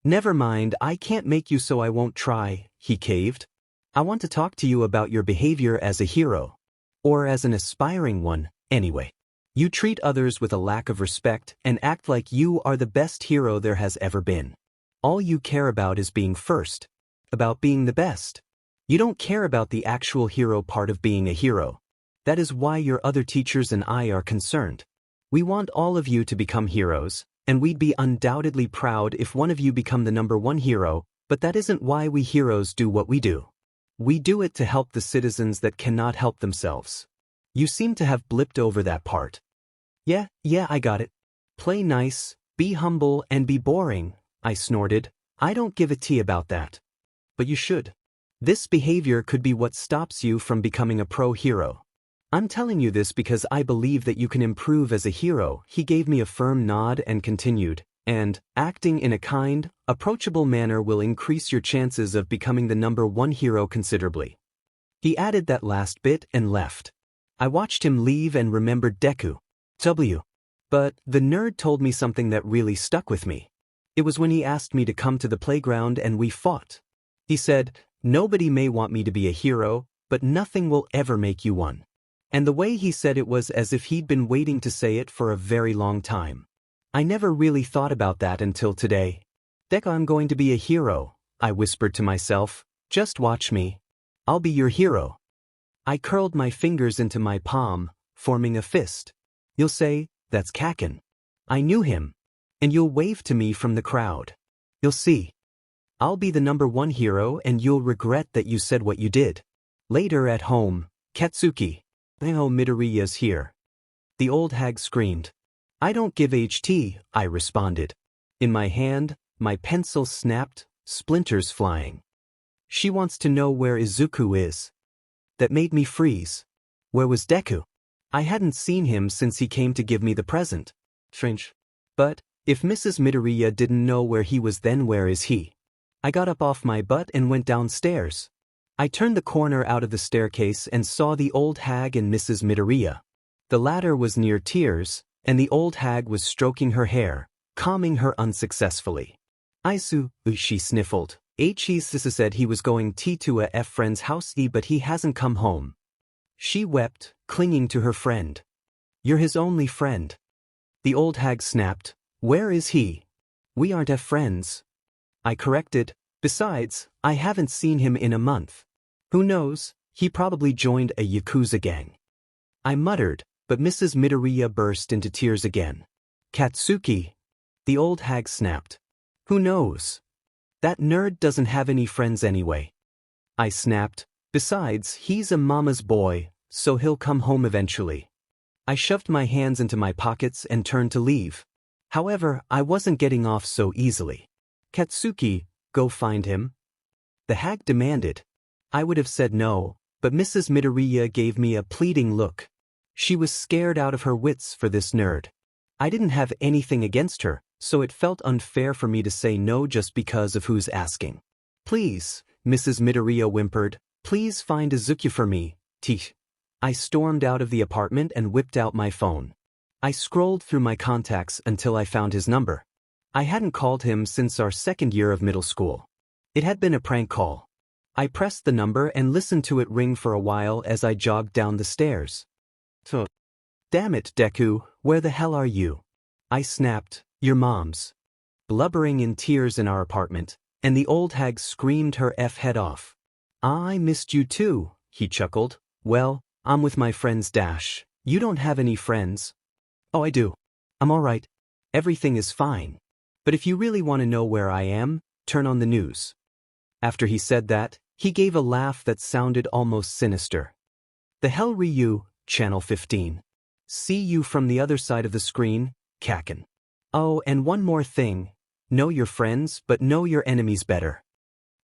Never mind, I can't make you so I won't try, he caved. I want to talk to you about your behavior as a hero. Or as an aspiring one, anyway. You treat others with a lack of respect and act like you are the best hero there has ever been. All you care about is being first. About being the best. You don't care about the actual hero part of being a hero. That is why your other teachers and I are concerned. We want all of you to become heroes, and we'd be undoubtedly proud if one of you become the #1 hero, but that isn't why we heroes do what we do. We do it to help the citizens that cannot help themselves. You seem to have blipped over that part. Yeah, I got it. Play nice, be humble, and be boring, I snorted. I don't give a tea about that. But you should. This behavior could be what stops you from becoming a pro hero. I'm telling you this because I believe that you can improve as a hero. He gave me a firm nod and continued, and acting in a kind, approachable manner will increase your chances of becoming the #1 hero considerably. He added that last bit and left. I watched him leave and remembered Deku. But the nerd told me something that really stuck with me. It was when he asked me to come to the playground and we fought. He said, "Nobody may want me to be a hero, but nothing will ever make you one." And the way he said it was as if he'd been waiting to say it for a very long time. I never really thought about that until today. I'm going to be a hero, I whispered to myself. Just watch me. I'll be your hero. I curled my fingers into my palm, forming a fist. You'll say, "That's Kaken. I knew him." And you'll wave to me from the crowd. You'll see. I'll be the #1 hero and you'll regret that you said what you did. Later at home, Katsuki Midoriya's here. The old hag screamed. I don't give HT, I responded. In my hand, my pencil snapped, splinters flying. She wants to know where Izuku is. That made me freeze. Where was Deku? I hadn't seen him since he came to give me the present. Strange. But If Mrs. Midoriya didn't know where he was, then where is he? I got up off my butt and went downstairs. I turned the corner out of the staircase and saw the old hag and Mrs. Midoriya. The latter was near tears, and the old hag was stroking her hair, calming her unsuccessfully. She sniffled. 𝗧𝗪𝗧𝗧 said he was going to a friend's house, but he hasn't come home. She wept, clinging to her friend. You're his only friend. The old hag snapped. Where is he? We aren't friends. I corrected. Besides, I haven't seen him in a month. Who knows, he probably joined a Yakuza gang. I muttered, but Mrs. Midoriya burst into tears again. Katsuki. The old hag snapped. Who knows? That nerd doesn't have any friends anyway. I snapped. Besides, he's a mama's boy, so he'll come home eventually. I shoved my hands into my pockets and turned to leave. However, I wasn't getting off so easily. Katsuki, go find him. The hag demanded. I would have said no, but Mrs. Midoriya gave me a pleading look. She was scared out of her wits for this nerd. I didn't have anything against her, so it felt unfair for me to say no just because of who's asking. Please, Mrs. Midoriya whimpered, please find Izuku for me, 𝗧𝗵𝗲. I stormed out of the apartment and whipped out my phone. I scrolled through my contacts until I found his number. I hadn't called him since our second year of middle school. It had been a prank call. I pressed the number and listened to it ring for a while as I jogged down the stairs. Damn it, Deku, where the hell are you? I snapped. Your mom's. Blubbering in tears in our apartment, and the old hag screamed her head off. I missed you too, he chuckled. Well, I'm with my friends --. You don't have any friends? Oh, I do. I'm alright. Everything is fine. But if you really want to know where I am, turn on the news. After he said that, he gave a laugh that sounded almost sinister. 𝗧𝗪𝙢𝗢𝗢, Channel 15. See you from the other side of the screen, Kaken. Oh, and one more thing. Know your friends, but know your enemies better.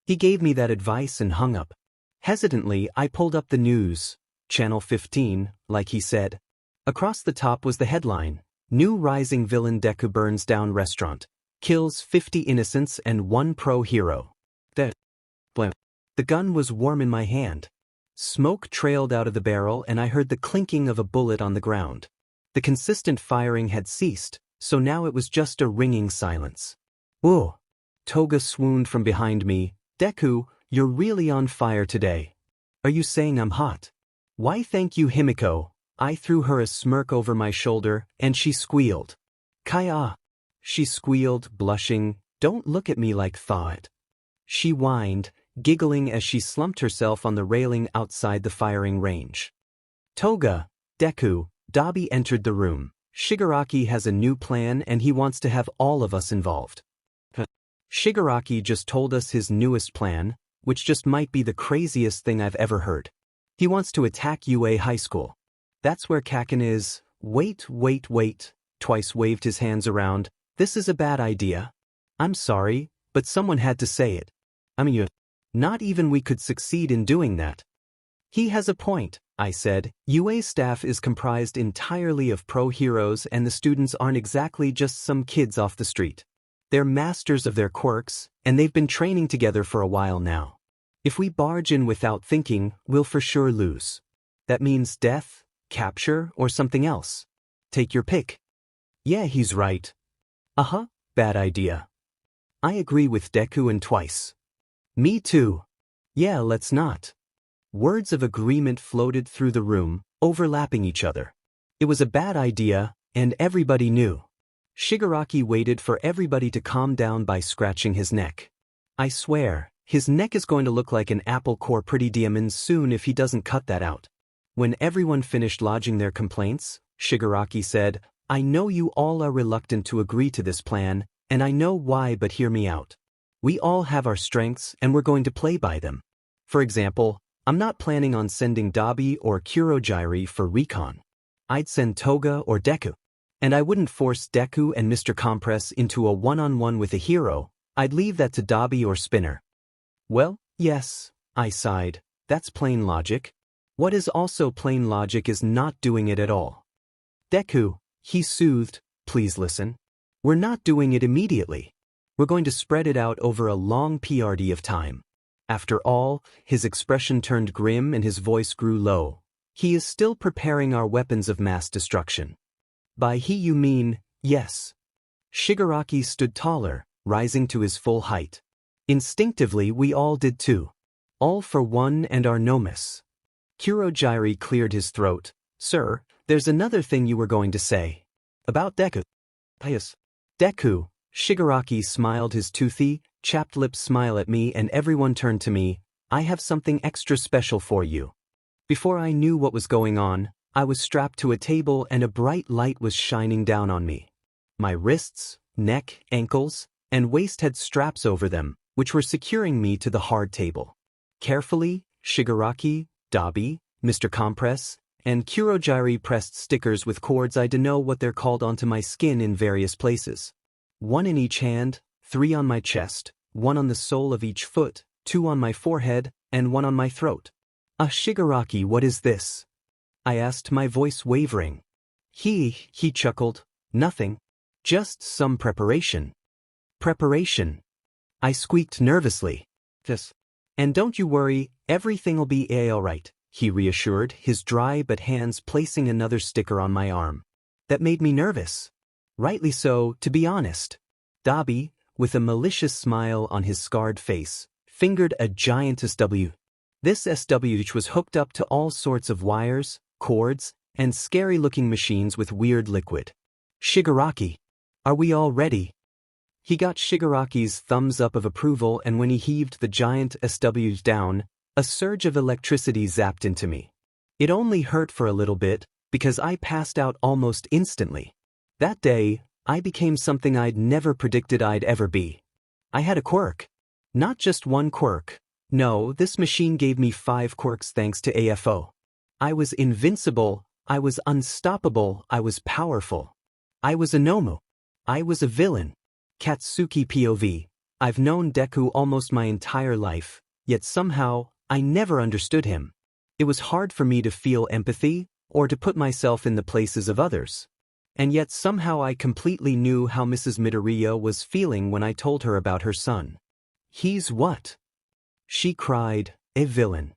He gave me that advice and hung up. Hesitantly, I pulled up the news. Channel 15, like he said. Across the top was the headline. New rising villain Deku burns down restaurant. Kills 50 innocents and 1 pro hero. The gun was warm in my hand. Smoke trailed out of the barrel and I heard the clinking of a bullet on the ground. The consistent firing had ceased, so now it was just a ringing silence. Whoa! Toga swooned from behind me. Deku, you're really on fire today. Are you saying I'm hot? Why thank you, Himiko. I threw her a smirk over my shoulder, and she squealed. Kaya. She squealed, blushing. Don't look at me like that. She whined, giggling as she slumped herself on the railing outside the firing range. Toga, Deku, 𝗬𝗲𝗍 entered the room. Shigaraki has a new plan and he wants to have all of us involved. Shigaraki just told us his newest plan, which just might be the craziest thing I've ever heard. He wants to attack UA High School. That's where Kaken is. Wait. Twice waved his hands around. This is a bad idea. I'm sorry, but someone had to say it. Not even we could succeed in doing that. He has a point, I said. UA staff is comprised entirely of pro heroes and the students aren't exactly just some kids off the street. They're masters of their quirks, and they've been training together for a while now. If we barge in without thinking, we'll for sure lose. That means death, capture, or something else. Take your pick. Yeah, he's right. Bad idea. I agree with Deku and Twice. Me too. Yeah, let's not. Words of agreement floated through the room, overlapping each other. It was a bad idea, and everybody knew. Shigaraki waited for everybody to calm down by scratching his neck. I swear, his neck is going to look like an 𝗵𝗃𝗲 soon if he doesn't cut that out. When everyone finished lodging their complaints, Shigaraki said, I know you all are reluctant to agree to this plan, and I know why, but hear me out. We all have our strengths and we're going to play by them. For example, I'm not planning on sending 𝗬𝗲𝗍𝗍 or Kurogiri for recon. I'd send Toga or Deku. And I wouldn't force Deku and Mr. Compress into a one-on-one with a hero. I'd leave that to 𝗬𝗲𝗍𝗍 or Spinner. Well, yes, I sighed. That's plain logic. What is also plain logic is not doing it at all. Deku, he soothed, please listen. We're not doing it immediately. We're going to spread it out over a long period of time. After all, his expression turned grim and his voice grew low. He is still preparing our weapons of mass destruction. By he you mean, yes. Shigaraki stood taller, rising to his full height. Instinctively we all did too. All for one and our Nomus. Kurohige cleared his throat. Sir, there's another thing you were going to say. About Deku. Pious. Deku. Shigaraki smiled his toothy, chapped lips smile at me and everyone turned to me. I have something extra special for you. Before I knew what was going on, I was strapped to a table and a bright light was shining down on me. My wrists, neck, ankles, and waist had straps over them, which were securing me to the hard table. Carefully, Shigaraki, Dabi, Mr. Compress, and Kurohige pressed stickers with cords I don't know what they're called onto my skin in various places. 1 in each hand, 3 on my chest, 1 on the sole of each foot, 2 on my forehead, and 1 on my throat. Shigaraki, what is this? I asked, my voice wavering. He chuckled. Nothing. Just some preparation. Preparation. I squeaked nervously. This. And don't you worry, everything'll be alright, he reassured, his dry but hands placing another sticker on my arm. That made me nervous. Rightly so, to be honest. Dabi, with a malicious smile on his scarred face, fingered a giant SW. This SW was hooked up to all sorts of wires, cords, and scary-looking machines with weird liquid. Shigaraki. Are we all ready? He got Shigaraki's thumbs up of approval and when he heaved the giant SWs down, a surge of electricity zapped into me. It only hurt for a little bit, because I passed out almost instantly. That day, I became something I'd never predicted I'd ever be. I had a quirk. Not just one quirk. No, this machine gave me 5 quirks thanks to AFO. I was invincible, I was unstoppable, I was powerful. I was a Nomu. I was a villain. Katsuki POV. I've known Deku almost my entire life, yet somehow, I never understood him. It was hard for me to feel empathy, or to put myself in the places of others. And yet somehow I completely knew how Mrs. Midoriya was feeling when I told her about her son. He's what? She cried, a villain.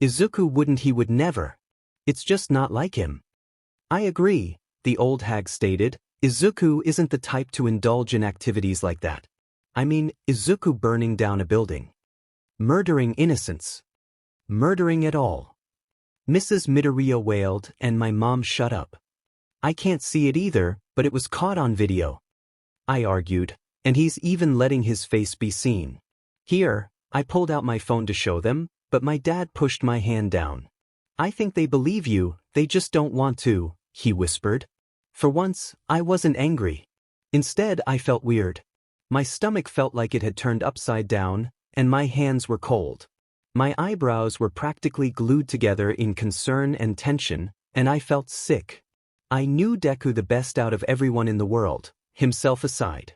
Izuku would never. It's just not like him. I agree, the old hag stated. Izuku isn't the type to indulge in activities like that. I mean, Izuku burning down a building. Murdering innocents. Murdering it all. Mrs. Midoriya wailed and my mom shut up. I can't see it either, but it was caught on video. I argued, and he's even letting his face be seen. Here, I pulled out my phone to show them, but my dad pushed my hand down. I think they believe you, they just don't want to, he whispered. For once, I wasn't angry. Instead, I felt weird. My stomach felt like it had turned upside down, and my hands were cold. My eyebrows were practically glued together in concern and tension, and I felt sick. I knew Deku the best out of everyone in the world, himself aside.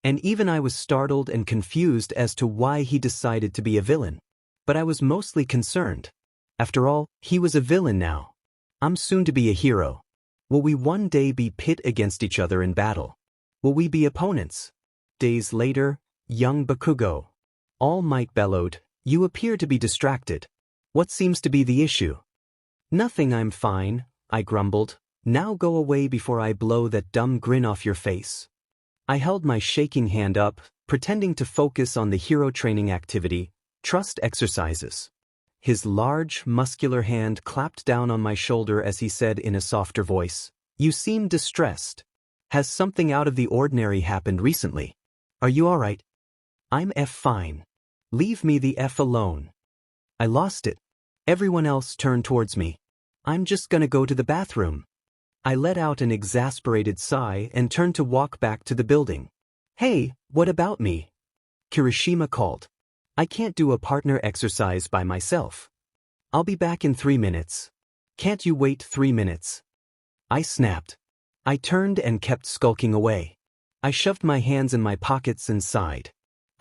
And even I was startled and confused as to why he decided to be a villain. But I was mostly concerned. After all, he was a villain now. I'm soon to be a hero. Will we one day be pit against each other in battle? Will we be opponents? Days later, young Bakugo. All Might bellowed, you appear to be distracted. What seems to be the issue? Nothing, I'm fine, I grumbled. Now go away before I blow that dumb grin off your face. I held my shaking hand up, pretending to focus on the hero training activity, trust exercises. His large, muscular hand clapped down on my shoulder as he said in a softer voice, you seem distressed. Has something out of the ordinary happened recently? Are you all right? I'm fine. Leave me the alone. I lost it. Everyone else turned towards me. I'm just gonna go to the bathroom. I let out an exasperated sigh and turned to walk back to the building. Hey, what about me? Kirishima called. I can't do a partner exercise by myself. I'll be back in 3 minutes. Can't you wait 3 minutes? I snapped. I turned and kept skulking away. I shoved my hands in my pockets and sighed.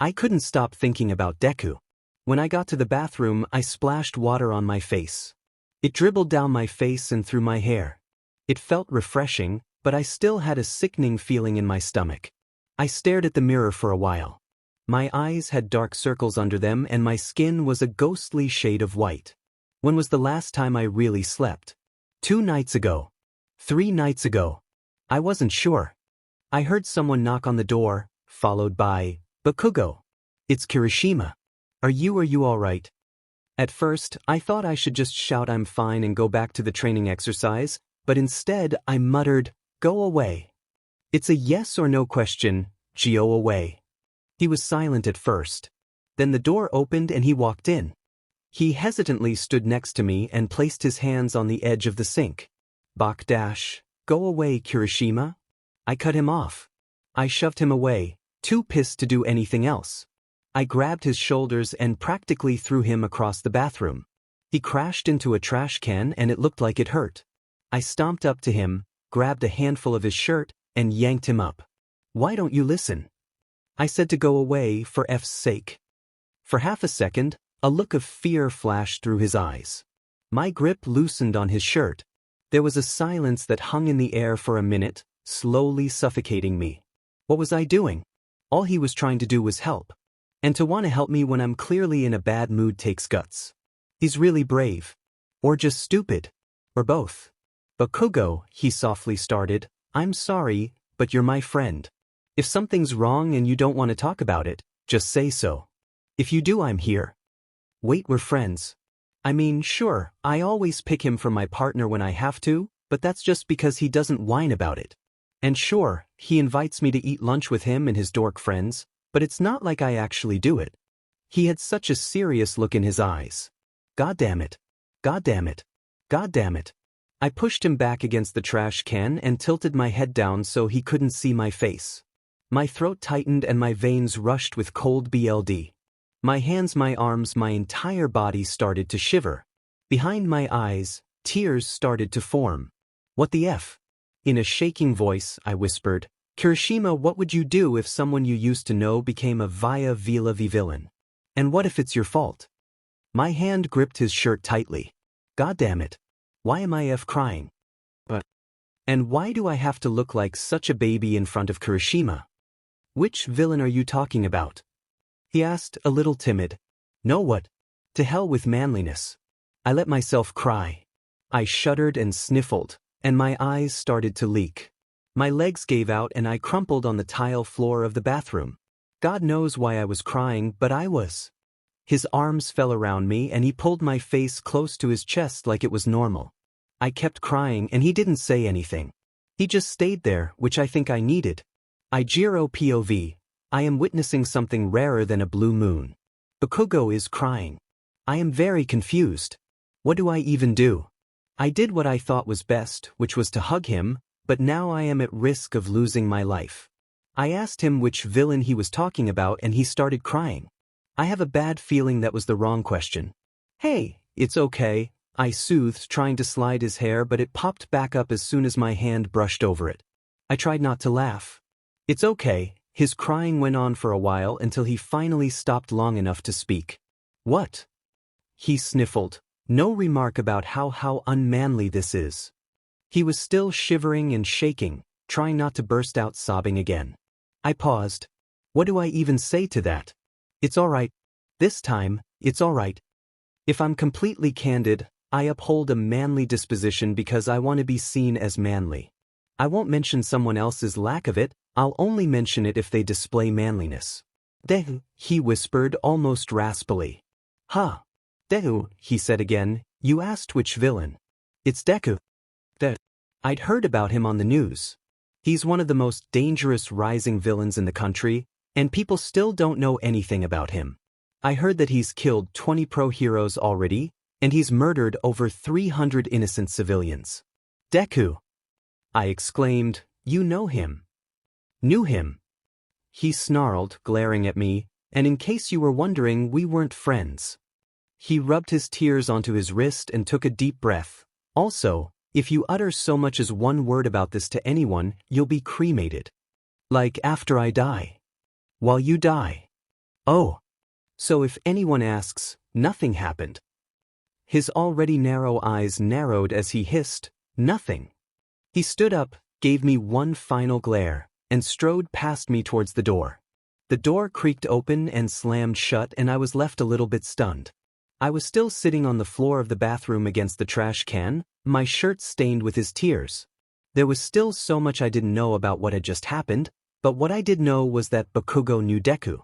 I couldn't stop thinking about Deku. When I got to the bathroom, I splashed water on my face. It dribbled down my face and through my hair. It felt refreshing, but I still had a sickening feeling in my stomach. I stared at the mirror for a while. My eyes had dark circles under them and my skin was a ghostly shade of white. When was the last time I really slept? 2 nights ago. 3 nights ago. I wasn't sure. I heard someone knock on the door, followed by, "Bakugo. It's Kirishima. Are you alright?" At first, I thought I should just shout I'm fine and go back to the training exercise, but instead I muttered, "Go away." It's a yes or no question, go away. He was silent at first. Then the door opened and he walked in. He hesitantly stood next to me and placed his hands on the edge of the sink. Go away, Kirishima. I cut him off. I shoved him away, too pissed to do anything else. I grabbed his shoulders and practically threw him across the bathroom. He crashed into a trash can and it looked like it hurt. I stomped up to him, grabbed a handful of his shirt, and yanked him up. "Why don't you listen?" I said to go away for F's sake. For half a second, a look of fear flashed through his eyes. My grip loosened on his shirt. There was a silence that hung in the air for a minute, slowly suffocating me. What was I doing? All he was trying to do was help. And to want to help me when I'm clearly in a bad mood takes guts. He's really brave. Or just stupid. Or both. "Bakugo," he softly started, "I'm sorry, but you're my friend. If something's wrong and you don't want to talk about it, just say so. If you do, I'm here." "Wait, we're friends." I mean, sure, I always pick him for my partner when I have to, but that's just because he doesn't whine about it. And sure, he invites me to eat lunch with him and his dork friends, but it's not like I actually do it. He had such a serious look in his eyes. God damn it. God damn it. God damn it. I pushed him back against the trash can and tilted my head down so he couldn't see my face. My throat tightened and my veins rushed with cold blood. My hands, my arms, my entire body started to shiver. Behind my eyes, tears started to form. "What the F?" In a shaking voice, I whispered, "Kirishima, what would you do if someone you used to know became a 𝗧𝗵𝗲 villain? And what if it's your fault?" My hand gripped his shirt tightly. God damn it. Why am I crying? And why do I have to look like such a baby in front of Kirishima? "Which villain are you talking about?" he asked, a little timid. "Know what? To hell with manliness." I let myself cry. I shuddered and sniffled, and my eyes started to leak. My legs gave out and I crumpled on the tile floor of the bathroom. God knows why I was crying, but I was. His arms fell around me and he pulled my face close to his chest like it was normal. I kept crying and he didn't say anything. He just stayed there, which I think I needed. Ijiro POV. I am witnessing something rarer than a blue moon. Bakugo is crying. I am very confused. What do I even do? I did what I thought was best, which was to hug him, but now I am at risk of losing my life. I asked him which villain he was talking about and he started crying. I have a bad feeling that was the wrong question. "Hey, it's okay," I soothed, trying to slide his hair, but it popped back up as soon as my hand brushed over it. I tried not to laugh. "It's okay." His crying went on for a while until he finally stopped long enough to speak. "What?" he sniffled. No remark about how unmanly this is. He was still shivering and shaking, trying not to burst out sobbing again. I paused. What do I even say to that? It's alright. This time, it's alright. If I'm completely candid, I uphold a manly disposition because I want to be seen as manly. I won't mention someone else's lack of it, I'll only mention it if they display manliness. "Deku," he whispered almost raspily. "Huh. Deku," he said again, "you asked which villain. It's Deku." I'd heard about him on the news. He's one of the most dangerous rising villains in the country, and people still don't know anything about him. I heard that he's killed 20 pro heroes already, and he's murdered over 300 innocent civilians. "Deku!" I exclaimed, "You know him." "Knew him?" He snarled, glaring at me, "And in case you were wondering, we weren't friends." He rubbed his tears onto his wrist and took a deep breath. "Also, if you utter so much as one word about this to anyone, you'll be cremated. Like after I die. While you die. Oh. So if anyone asks, nothing happened." His already narrow eyes narrowed as he hissed, "Nothing." He stood up, gave me one final glare, and strode past me towards the door. The door creaked open and slammed shut, and I was left a little bit stunned. I was still sitting on the floor of the bathroom against the trash can, my shirt stained with his tears. There was still so much I didn't know about what had just happened, but what I did know was that Bakugo knew Deku.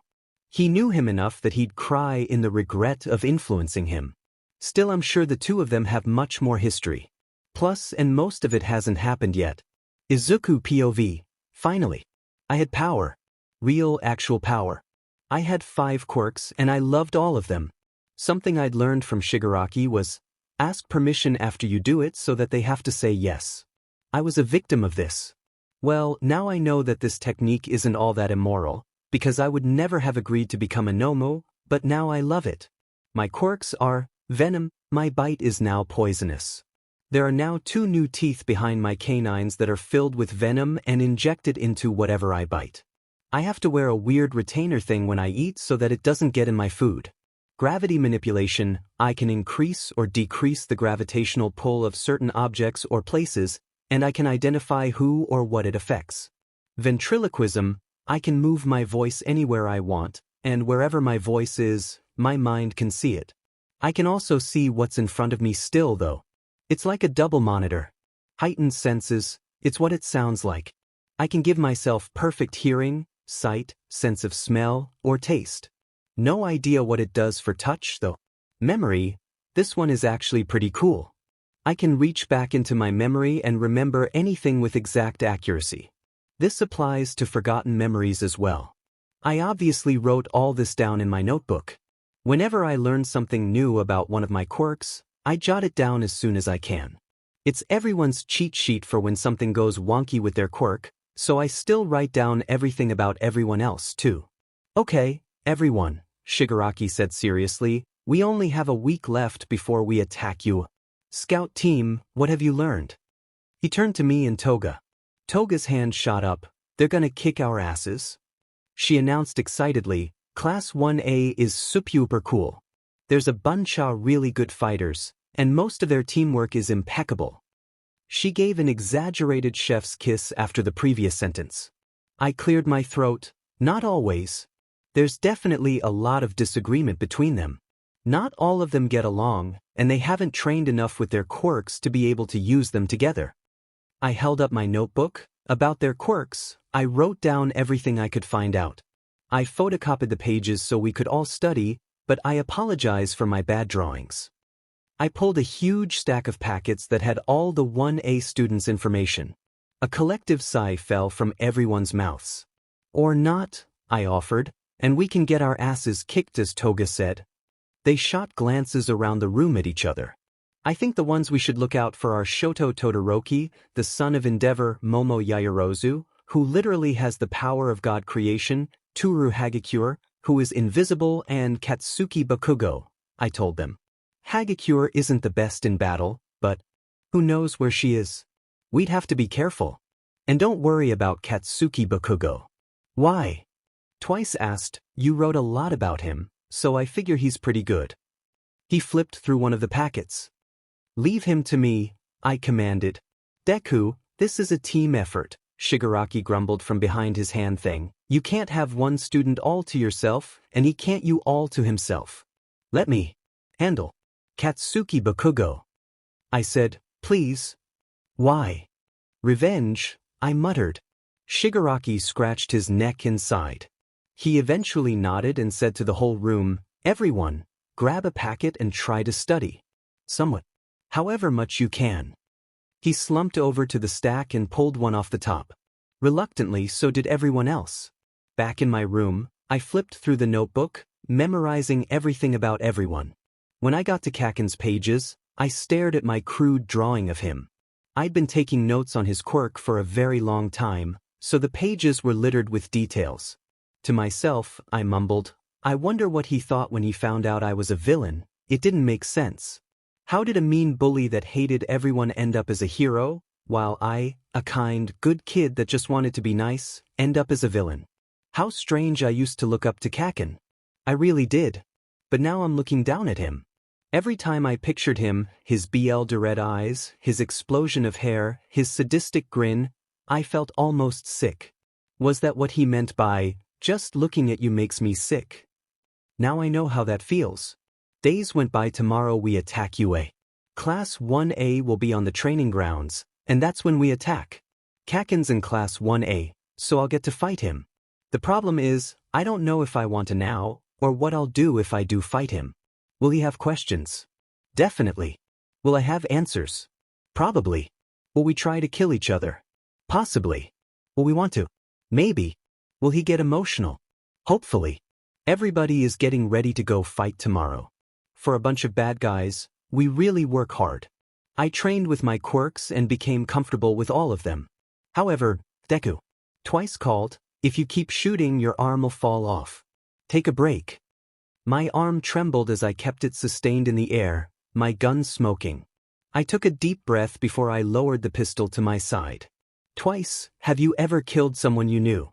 He knew him enough that he'd cry in the regret of influencing him. Still, I'm sure the two of them have much more history. Plus, and most of it hasn't happened yet. Izuku POV. Finally. I had power. Real, actual power. I had 5 quirks and I loved all of them. Something I'd learned from Shigaraki was, ask permission after you do it so that they have to say yes. I was a victim of this. Well, now I know that this technique isn't all that immoral, because I would never have agreed to become a Nomu, but now I love it. My quirks are, venom, my bite is now poisonous. There are now 2 new teeth behind my canines that are filled with venom and injected into whatever I bite. I have to wear a weird retainer thing when I eat so that it doesn't get in my food. Gravity manipulation, I can increase or decrease the gravitational pull of certain objects or places, and I can identify who or what it affects. Ventriloquism, I can move my voice anywhere I want, and wherever my voice is, my mind can see it. I can also see what's in front of me still though. It's like a double monitor. Heightened senses, it's what it sounds like. I can give myself perfect hearing, sight, sense of smell, or taste. No idea what it does for touch though. Memory, this one is actually pretty cool. I can reach back into my memory and remember anything with exact accuracy. This applies to forgotten memories as well. I obviously wrote all this down in my notebook. Whenever I learn something new about one of my quirks, I jot it down as soon as I can. It's everyone's cheat sheet for when something goes wonky with their quirk, so I still write down everything about everyone else too. Okay, everyone, Shigaraki said seriously, we only have a week left before we attack you. Scout team, what have you learned? He turned to me and Toga. Toga's hand shot up. They're gonna kick our asses. She announced excitedly, Class 1A is super cool. There's a bunch of really good fighters, and most of their teamwork is impeccable. She gave an exaggerated chef's kiss after the previous sentence. I cleared my throat. Not always. There's definitely a lot of disagreement between them. Not all of them get along, and they haven't trained enough with their quirks to be able to use them together. I held up my notebook. About their quirks, I wrote down everything I could find out. I photocopied the pages so we could all study, but I apologize for my bad drawings. I pulled a huge stack of packets that had all the 1A students' information. A collective sigh fell from everyone's mouths. Or not, I offered, and we can get our asses kicked, as Toga said. They shot glances around the room at each other. I think the ones we should look out for are Shoto Todoroki, the son of Endeavor Momo Yaoyorozu, who literally has the power of God creation, Toru Hagakure, who is invisible, and Katsuki Bakugo, I told them. Hagakure isn't the best in battle, but who knows where she is? We'd have to be careful. And don't worry about Katsuki Bakugo. Why? Twice asked, you wrote a lot about him, so I figure he's pretty good. He flipped through one of the packets. Leave him to me, I commanded. Deku, this is a team effort, Shigaraki grumbled from behind his hand thing. You can't have one student all to yourself, and he can't you all to himself. Let me handle Katsuki Bakugo. I said, please. Why? Revenge, I muttered. Shigaraki scratched his neck and sighed. He eventually nodded and said to the whole room, everyone, grab a packet and try to study. Somewhat. However much you can. He slumped over to the stack and pulled one off the top. Reluctantly, so did everyone else. Back in my room, I flipped through the notebook, memorizing everything about everyone. When I got to Kaken's pages, I stared at my crude drawing of him. I'd been taking notes on his quirk for a very long time, so the pages were littered with details. To myself, I mumbled, I wonder what he thought when he found out I was a villain. It didn't make sense. How did a mean bully that hated everyone end up as a hero, while I, a kind, good kid that just wanted to be nice, end up as a villain? How strange. I used to look up to Kaken. I really did. But now I'm looking down at him. Every time I pictured him, his BL red eyes, his explosion of hair, his sadistic grin, I felt almost sick. Was that what he meant by, just looking at you makes me sick? Now I know how that feels. Days went by. Tomorrow we attack UA. Class 1A will be on the training grounds, and that's when we attack. Kaken's in Class 1A, so I'll get to fight him. The problem is, I don't know if I want to now, or what I'll do if I do fight him. Will he have questions? Definitely. Will I have answers? Probably. Will we try to kill each other? Possibly. Will we want to? Maybe. Will he get emotional? Hopefully. Everybody is getting ready to go fight tomorrow. For a bunch of bad guys, we really work hard. I trained with my quirks and became comfortable with all of them. However, Deku twice called, if you keep shooting your arm will fall off. Take a break. My arm trembled as I kept it sustained in the air, my gun smoking. I took a deep breath before I lowered the pistol to my side. Twice, have you ever killed someone you knew?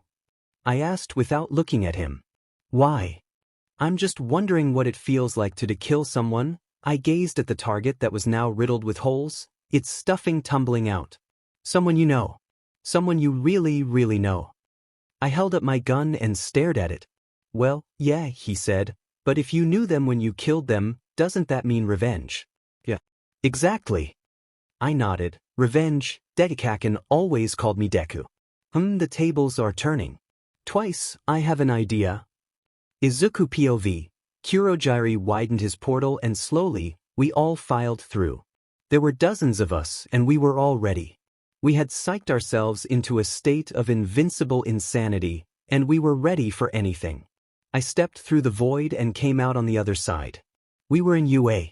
I asked without looking at him. Why? I'm just wondering what it feels like to kill someone. I gazed at the target that was now riddled with holes, its stuffing tumbling out. Someone you know. Someone you really, really know. I held up my gun and stared at it. Well, yeah, he said, but if you knew them when you killed them, doesn't that mean revenge? Yeah. Exactly. I nodded. Revenge. Kaken always called me Deku. The tables are turning. Twice, I have an idea. Izuku POV. Kurogiri widened his portal and slowly, we all filed through. There were dozens of us and we were all ready. We had psyched ourselves into a state of invincible insanity, and we were ready for anything. I stepped through the void and came out on the other side. We were in UA.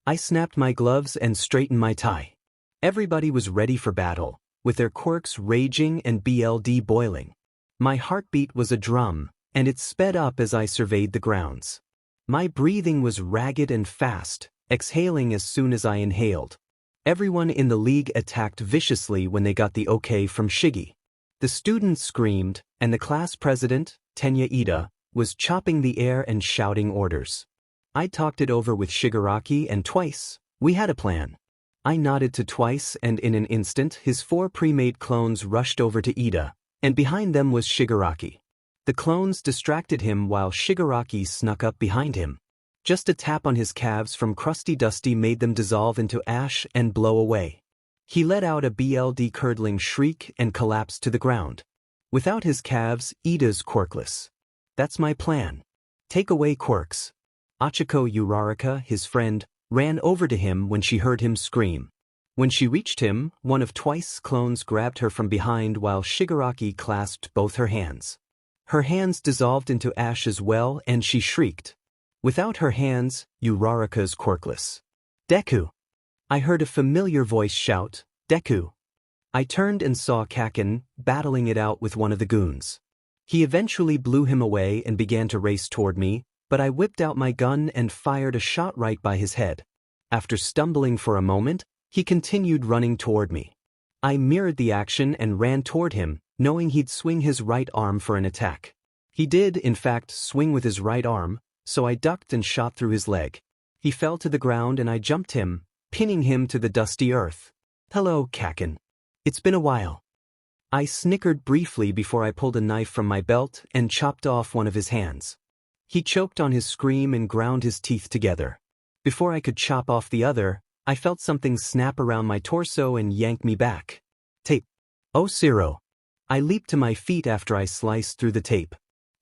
I snapped my gloves and straightened my tie. Everybody was ready for battle, with their quirks raging and BLD boiling. My heartbeat was a drum, and it sped up as I surveyed the grounds. My breathing was ragged and fast, exhaling as soon as I inhaled. Everyone in the league attacked viciously when they got the okay from Shiggy. The students screamed, and the class president, 𝗫𝗫𝗍, was chopping the air and shouting orders. I talked it over with Shigaraki and Twice. We had a plan. I nodded to Twice and in an instant his 4 pre-made clones rushed over to Ida, and behind them was Shigaraki. The clones distracted him while Shigaraki snuck up behind him. Just a tap on his calves from Krusty Dusty made them dissolve into ash and blow away. He let out a BLD-curdling shriek and collapsed to the ground. Without his calves, Ida's quirkless. That's my plan. Take away quirks. Achiko Uraraka, his friend, ran over to him when she heard him scream. When she reached him, one of Twice's clones grabbed her from behind while Shigaraki clasped both her hands. Her hands dissolved into ash as well and she shrieked. Without her hands, Uraraka's quirkless. Deku! I heard a familiar voice shout, Deku! I turned and saw Kaken battling it out with one of the goons. He eventually blew him away and began to race toward me, but I whipped out my gun and fired a shot right by his head. After stumbling for a moment, he continued running toward me. I mirrored the action and ran toward him, knowing he'd swing his right arm for an attack. He did, in fact, swing with his right arm, so I ducked and shot through his leg. He fell to the ground and I jumped him, pinning him to the dusty earth. Hello, Kaken. It's been a while. I snickered briefly before I pulled a knife from my belt and chopped off one of his hands. He choked on his scream and ground his teeth together. Before I could chop off the other, I felt something snap around my torso and yank me back. Tape. Oh, Zero. I leaped to my feet after I sliced through the tape.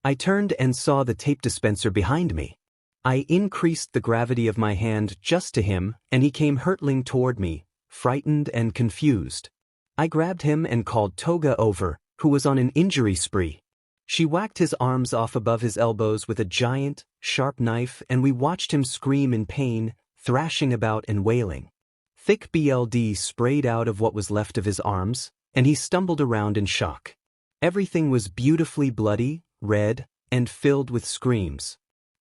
I turned and saw the tape dispenser behind me. I increased the gravity of my hand just to him, and he came hurtling toward me, frightened and confused. I grabbed him and called Toga over, who was on an injury spree. She whacked his arms off above his elbows with a giant, sharp knife and we watched him scream in pain, thrashing about and wailing. Thick BLD sprayed out of what was left of his arms, and he stumbled around in shock. Everything was beautifully bloody, red, and filled with screams.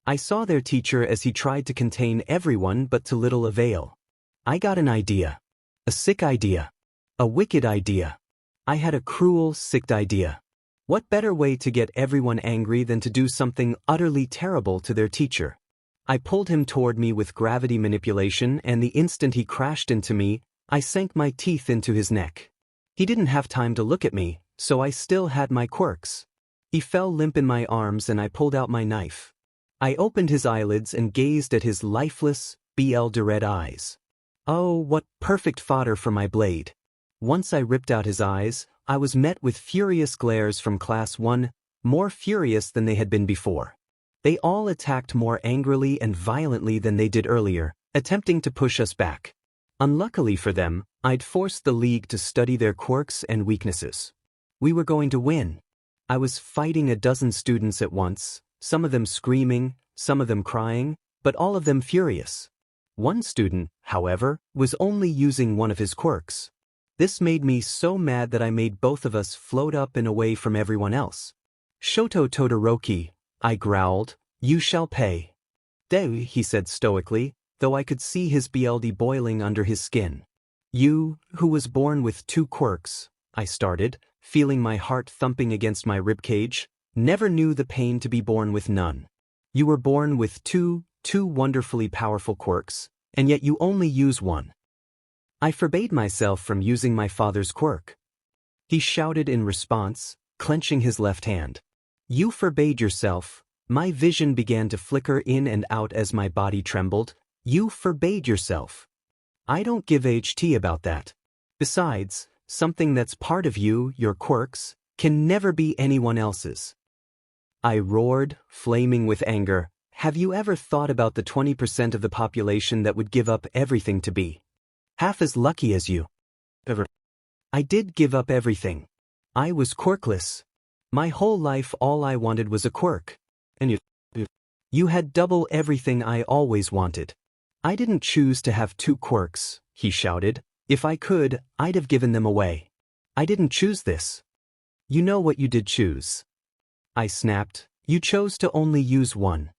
I saw their teacher as he tried to contain everyone but to little avail. I got an idea. A sick idea. A wicked idea. I had a cruel, sick idea. What better way to get everyone angry than to do something utterly terrible to their teacher? I pulled him toward me with gravity manipulation and the instant he crashed into me, I sank my teeth into his neck. He didn't have time to look at me, so I still had my quirks. He fell limp in my arms and I pulled out my knife. I opened his eyelids and gazed at his lifeless, 𝗬𝗲𝗏 eyes. Oh, what perfect fodder for my blade. Once I ripped out his eyes, I was met with furious glares from Class 1, more furious than they had been before. They all attacked more angrily and violently than they did earlier, attempting to push us back. Unluckily for them, I'd forced the League to study their quirks and weaknesses. We were going to win. I was fighting a dozen students at once, some of them screaming, some of them crying, but all of them furious. One student, however, was only using one of his quirks. This made me so mad that I made both of us float up and away from everyone else. "Shoto Todoroki," I growled, "you shall pay." "𝗧𝗲," he said stoically, though I could see his BLD boiling under his skin. "You, who was born with 2 quirks," I started, feeling my heart thumping against my ribcage, "never knew the pain to be born with none. You were born with two wonderfully powerful quirks, and yet you only use one." I forbade myself from using my father's quirk. He shouted in response, clenching his left hand. "You forbade yourself." My vision began to flicker in and out as my body trembled. "You forbade yourself. I don't give a ht about that. Besides, something that's part of you, your quirks, can never be anyone else's." I roared, flaming with anger. Have you ever thought about the 20% of the population that would give up everything to be half as lucky as you? I did give up everything. I was quirkless. My whole life all I wanted was a quirk. And you had double everything I always wanted. "I didn't choose to have 2 quirks," he shouted. "If I could, I'd have given them away. I didn't choose this." "You know what you did choose," I snapped. "You chose to only use one."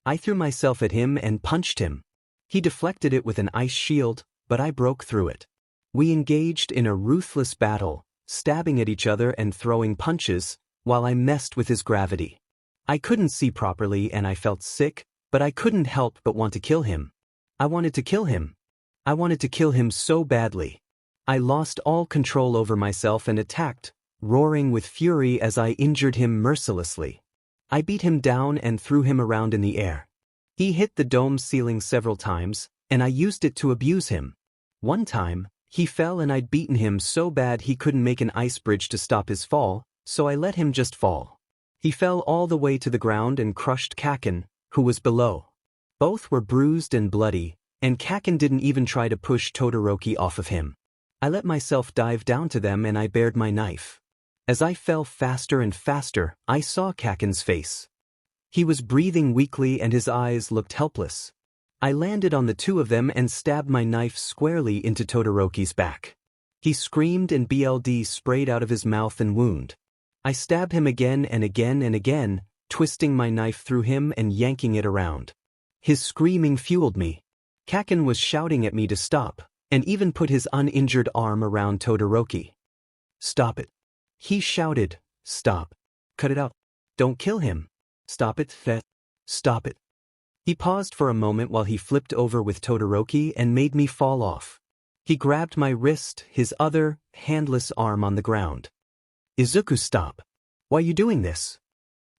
I threw myself at him and punched him. He deflected it with an ice shield, but I broke through it. We engaged in a ruthless battle, stabbing at each other and throwing punches, while I messed with his gravity. I couldn't see properly and I felt sick, but I couldn't help but want to kill him. I wanted to kill him. I wanted to kill him so badly. I lost all control over myself and attacked, roaring with fury as I injured him mercilessly. I beat him down and threw him around in the air. He hit the dome ceiling several times, and I used it to abuse him. One time, he fell and I'd beaten him so bad he couldn't make an ice bridge to stop his fall, so I let him just fall. He fell all the way to the ground and crushed 𝗂𝗂𝗏, who was below. Both were bruised and bloody, and 𝗂𝗂𝗏 didn't even try to push Todoroki off of him. I let myself dive down to them and I bared my knife. As I fell faster and faster, I saw 𝗂𝗂𝗏's face. He was breathing weakly and his eyes looked helpless. I landed on the 2 of them and stabbed my knife squarely into Todoroki's back. He screamed and BLD sprayed out of his mouth and wound. I stabbed him again and again and again, twisting my knife through him and yanking it around. His screaming fueled me. 𝗂𝗂𝗏 was shouting at me to stop, and even put his uninjured arm around Todoroki. "Stop it," he shouted. "Stop. Cut it out. Don't kill him. Stop it, 𝗧𝗏. Stop it." He paused for a moment while he flipped over with Todoroki and made me fall off. He grabbed my wrist, his other, handless arm on the ground. "Izuku, stop. Why are you doing this?"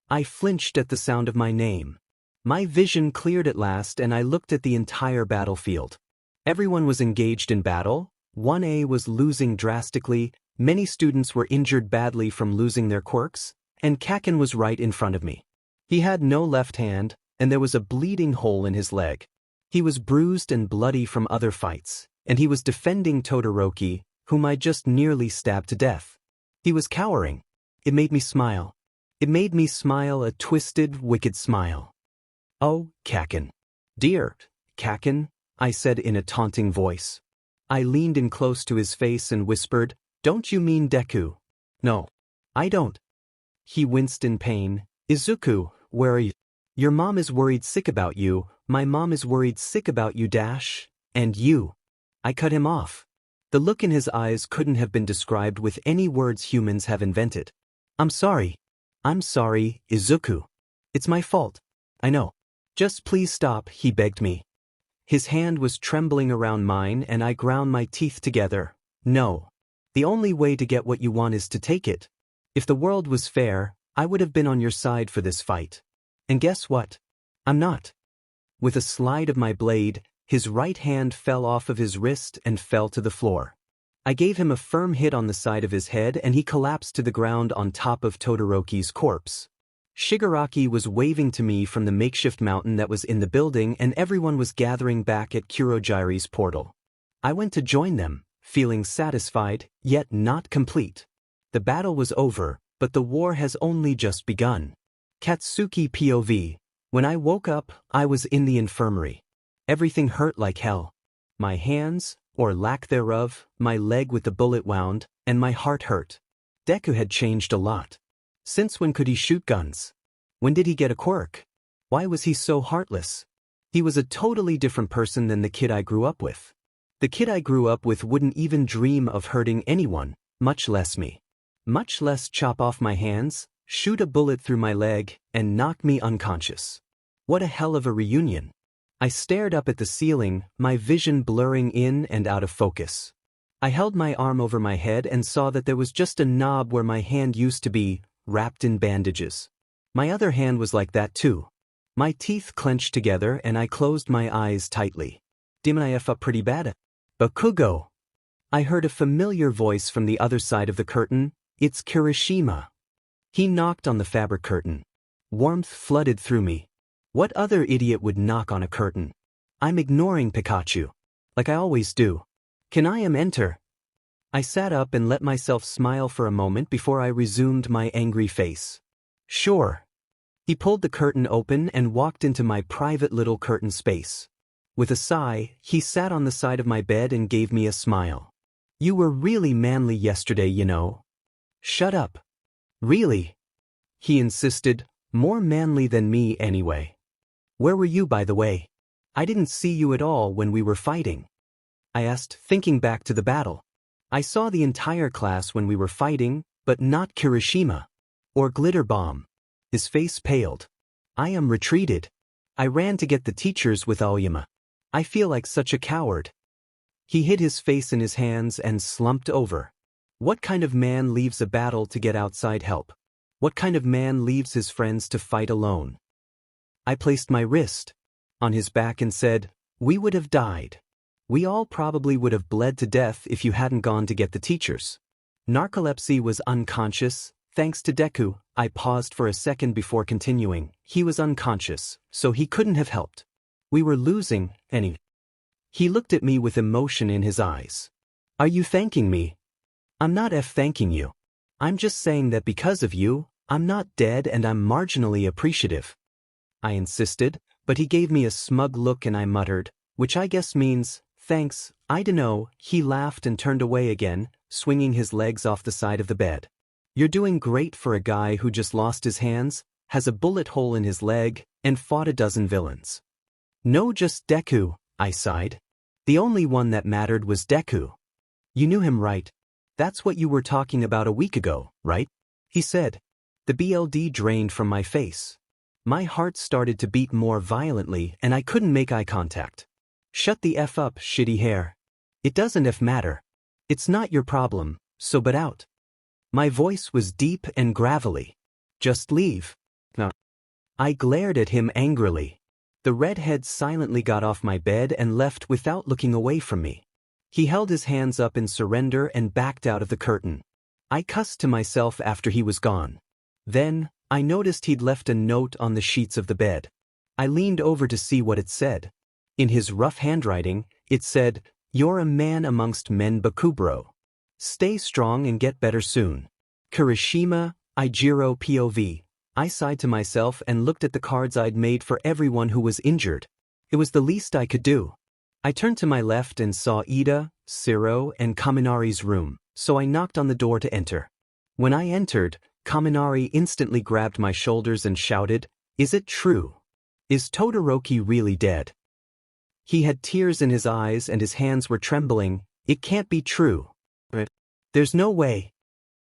I flinched at the sound of my name. My vision cleared at last and I looked at the entire battlefield. Everyone was engaged in battle. 1A was losing drastically, many students were injured badly from losing their quirks, and 𝗂𝗂𝗏 was right in front of me. He had no left hand, and there was a bleeding hole in his leg. He was bruised and bloody from other fights, and he was defending Todoroki, whom I just nearly stabbed to death. He was cowering. It made me smile. It made me smile, a twisted, wicked smile. "Oh, 𝗂𝗂𝗏. Dear 𝗂𝗂𝗏," I said in a taunting voice. I leaned in close to his face and whispered, "Don't you mean Deku?" "No, I don't." He winced in pain. "Izuku, where are you?" "Your mom is worried sick about you. My mom is worried sick about you dash, and you." I cut him off. The look in his eyes couldn't have been described with any words humans have invented. "I'm sorry. I'm sorry, Izuku. It's my fault. I know. Just please stop," he begged me. His hand was trembling around mine and I ground my teeth together. "No. The only way to get what you want is to take it. If the world was fair, I would have been on your side for this fight. And guess what? I'm not. With a slide of my blade, his right hand fell off of his wrist and fell to the floor. I gave him a firm hit on the side of his head and he collapsed to the ground on top of Todoroki's corpse. Shigaraki was waving to me from the makeshift mountain that was in the building and everyone was gathering back at Kurogiri's portal. I went to join them, feeling satisfied, yet not complete. The battle was over, but the war has only just begun. Katsuki POV. When I woke up, I was in the infirmary. Everything hurt like hell. My hands, or lack thereof, my leg with the bullet wound, and my heart hurt. Deku had changed a lot. Since when could he shoot guns? When did he get a quirk? Why was he so heartless? He was a totally different person than the kid I grew up with. The kid I grew up with wouldn't even dream of hurting anyone, much less me. Much less chop off my hands, shoot a bullet through my leg, and knock me unconscious. What a hell of a reunion. I stared up at the ceiling, my vision blurring in and out of focus. I held my arm over my head and saw that there was just a knob where my hand used to be, wrapped in bandages. My other hand was like that too. My teeth clenched together and I closed my eyes tightly. 𝗵𝗃𝗲 pretty bad. Bakugo. I heard a familiar voice from the other side of the curtain. It's Kirishima. He knocked on the fabric curtain. Warmth flooded through me. What other idiot would knock on a curtain? I'm ignoring Pikachu. Like I always do. Can I enter? I sat up and let myself smile for a moment before I resumed my angry face. Sure. He pulled the curtain open and walked into my private little curtain space. With a sigh, he sat on the side of my bed and gave me a smile. You were really manly yesterday, you know. Shut up. Really? He insisted, more manly than me anyway. Where were you, by the way? I didn't see you at all when we were fighting. I asked, thinking back to the battle. I saw the entire class when we were fighting, but not Kirishima. Or Glitter Bomb. His face paled. I am retreated. I ran to get the teachers with 𝗬𝗓𝗓. I feel like such a coward. He hid his face in his hands and slumped over. What kind of man leaves a battle to get outside help? What kind of man leaves his friends to fight alone? I placed my wrist on his back and said, we would have died. We all probably would have bled to death if you hadn't gone to get the teachers. Narcolepsy was unconscious, thanks to Deku. I paused for a second before continuing. He was unconscious, so he couldn't have helped. We were losing, anyway. He looked at me with emotion in his eyes. Are you thanking me? I'm not thanking you. I'm just saying that because of you, I'm not dead and I'm marginally appreciative. I insisted, but he gave me a smug look and I muttered, which I guess means, thanks, I dunno. He laughed and turned away again, swinging his legs off the side of the bed. You're doing great for a guy who just lost his hands, has a bullet hole in his leg, and fought a dozen villains. No, just Deku, I sighed. The only one that mattered was Deku. You knew him, right? That's what you were talking about a week ago, right? He said. The blood drained from my face. My heart started to beat more violently and I couldn't make eye contact. Shut the F up, shitty hair. It doesn't matter. It's not your problem, so butt out. My voice was deep and gravelly. Just leave. No. I glared at him angrily. The redhead silently got off my bed and left without looking away from me. He held his hands up in surrender and backed out of the curtain. I cussed to myself after he was gone. Then, I noticed he'd left a note on the sheets of the bed. I leaned over to see what it said. In his rough handwriting, it said, You're a man amongst men, Bakubro. Stay strong and get better soon. Kirishima, Ijiro POV. I sighed to myself and looked at the cards I'd made for everyone who was injured. It was the least I could do. I turned to my left and saw Ida, Ciro, and Kaminari's room, so I knocked on the door to enter. When I entered, Kaminari instantly grabbed my shoulders and shouted, Is it true? Is Todoroki really dead? He had tears in his eyes and his hands were trembling. It can't be true. There's no way.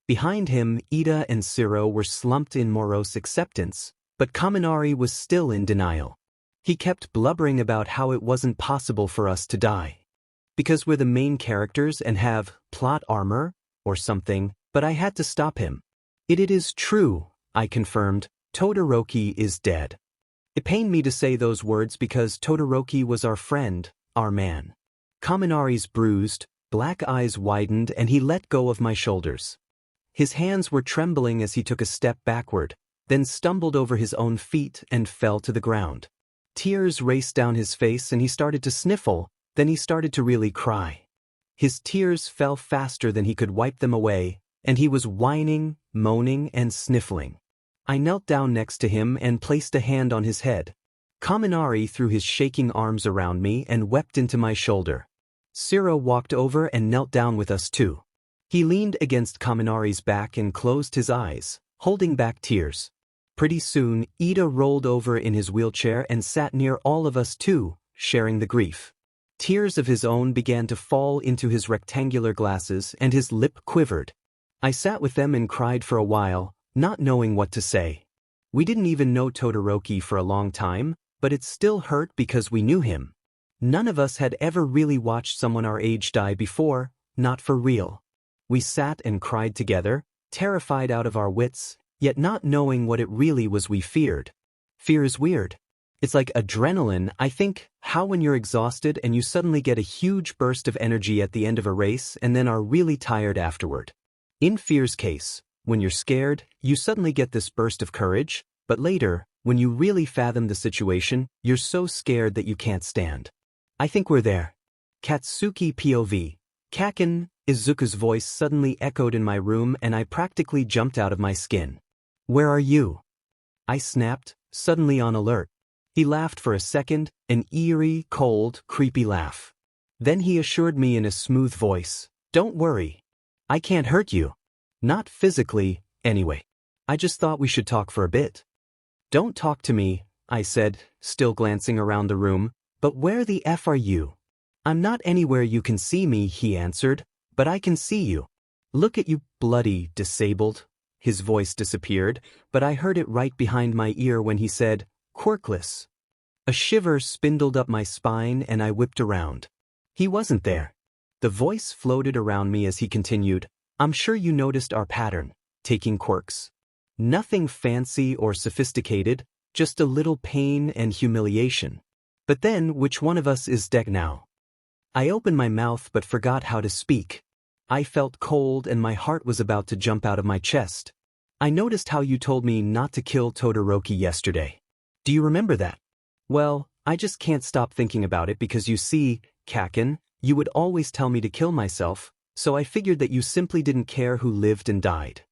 Behind him, Ida and Ciro were slumped in morose acceptance, but Kaminari was still in denial. He kept blubbering about how it wasn't possible for us to die. Because we're the main characters and have plot armor, or something, but I had to stop him. It is true, I confirmed. Todoroki is dead. It pained me to say those words because Todoroki was our friend, our man. Kaminari's bruised, black eyes widened and he let go of my shoulders. His hands were trembling as he took a step backward, then stumbled over his own feet and fell to the ground. Tears raced down his face and he started to sniffle, then he started to really cry. His tears fell faster than he could wipe them away, and he was whining, moaning, and sniffling. I knelt down next to him and placed a hand on his head. Kaminari threw his shaking arms around me and wept into my shoulder. Siro walked over and knelt down with us too. He leaned against Kaminari's back and closed his eyes, holding back tears. Pretty soon, Ida rolled over in his wheelchair and sat near all of us too, sharing the grief. Tears of his own began to fall into his rectangular glasses and his lip quivered. I sat with them and cried for a while, not knowing what to say. We didn't even know Todoroki for a long time, but it still hurt because we knew him. None of us had ever really watched someone our age die before, not for real. We sat and cried together, terrified out of our wits, yet not knowing what it really was we feared. Fear is weird. It's like adrenaline, I think, how when you're exhausted and you suddenly get a huge burst of energy at the end of a race and then are really tired afterward. In fear's case, when you're scared, you suddenly get this burst of courage, but later, when you really fathom the situation, you're so scared that you can't stand. I think we're there. Katsuki POV. Kaken, Izuku's voice suddenly echoed in my room and I practically jumped out of my skin. Where are you? I snapped, suddenly on alert. He laughed for a second, an eerie, cold, creepy laugh. Then he assured me in a smooth voice, "Don't worry. I can't hurt you. Not physically, anyway. I just thought we should talk for a bit." "Don't talk to me," I said, still glancing around the room, "but where the F are you?" "I'm not anywhere you can see me," he answered, "but I can see you. Look at you, bloody disabled." His voice disappeared, but I heard it right behind my ear when he said, "Quirkless." A shiver spindled up my spine and I whipped around. He wasn't there. The voice floated around me as he continued, "I'm sure you noticed our pattern, taking quirks. Nothing fancy or sophisticated, just a little pain and humiliation. But then, which one of us is Deku now?" I opened my mouth but forgot how to speak. I felt cold and my heart was about to jump out of my chest. "I noticed how you told me not to kill Todoroki yesterday. Do you remember that?" "Well, I just can't stop thinking about it because you see, Kaken, you would always tell me to kill myself, so I figured that you simply didn't care who lived and died.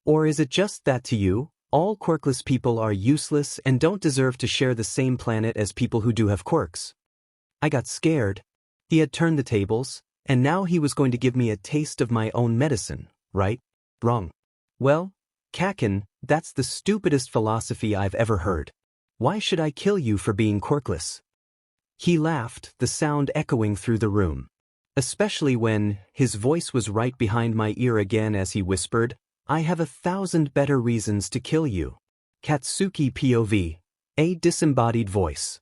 Or is it just that to you, all quirkless people are useless and don't deserve to share the same planet as people who do have quirks?" I got scared. He had turned the tables, and now he was going to give me a taste of my own medicine, right? Wrong. "Well, Kaken, that's the stupidest philosophy I've ever heard. Why should I kill you for being quirkless?" He laughed, the sound echoing through the room. Especially when his voice was right behind my ear again as he whispered, "I have 1,000 better reasons to kill you." Katsuki POV. A disembodied voice.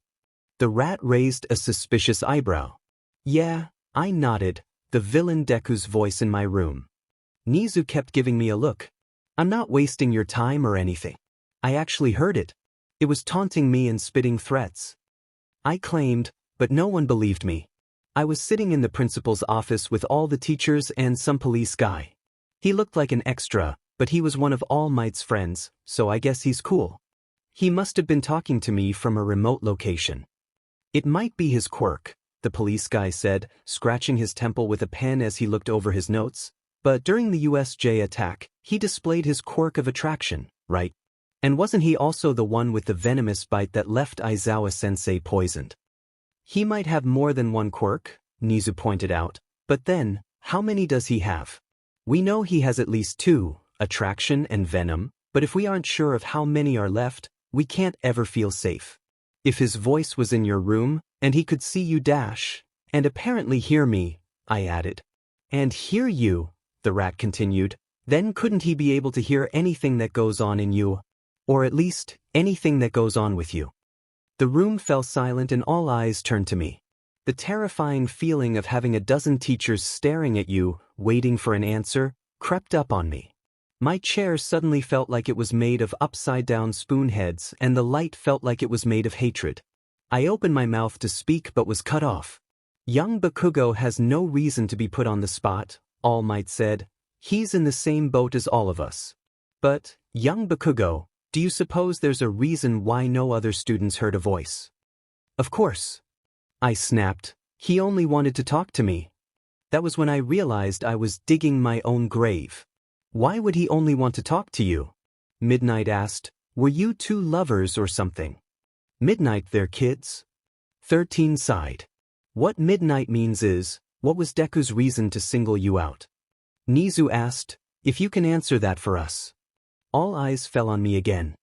The rat raised a suspicious eyebrow. "Yeah," I nodded, the villain Deku's voice in my room. Nizu kept giving me a look. "I'm not wasting your time or anything. I actually heard it. It was taunting me and spitting threats." I claimed, but no one believed me. I was sitting in the principal's office with all the teachers and some police guy. He looked like an extra, but he was one of All Might's friends, so I guess he's cool. He must have been talking to me from a remote location. "It might be his quirk," the police guy said, scratching his temple with a pen as he looked over his notes. "But during the USJ attack, he displayed his quirk of attraction, right? And wasn't he also the one with the venomous bite that left Aizawa-sensei poisoned?" "He might have more than one quirk," Nizu pointed out, "but then, how many does he have? We know he has at least 2, attraction and venom, but if we aren't sure of how many are left, we can't ever feel safe. If his voice was in your room, and he could see you dash, and apparently hear me," I added. "And hear you," the rat continued, "then couldn't he be able to hear anything that goes on in you? Or at least, anything that goes on with you?" The room fell silent and all eyes turned to me. The terrifying feeling of having a dozen teachers staring at you, waiting for an answer, crept up on me. My chair suddenly felt like it was made of upside-down spoon heads, and the light felt like it was made of hatred. I opened my mouth to speak but was cut off. Young Bakugo has no reason to be put on the spot, All Might said. He's in the same boat as all of us. But, young Bakugo, do you suppose there's a reason why no other students heard a voice? Of course. I snapped. He only wanted to talk to me. That was when I realized I was digging my own grave. Why would he only want to talk to you? Midnight asked. Were you two lovers or something? Midnight there, kids. 13 sighed. What Midnight means is, what was Deku's reason to single you out? Nizu asked, if you can answer that for us. All eyes fell on me again.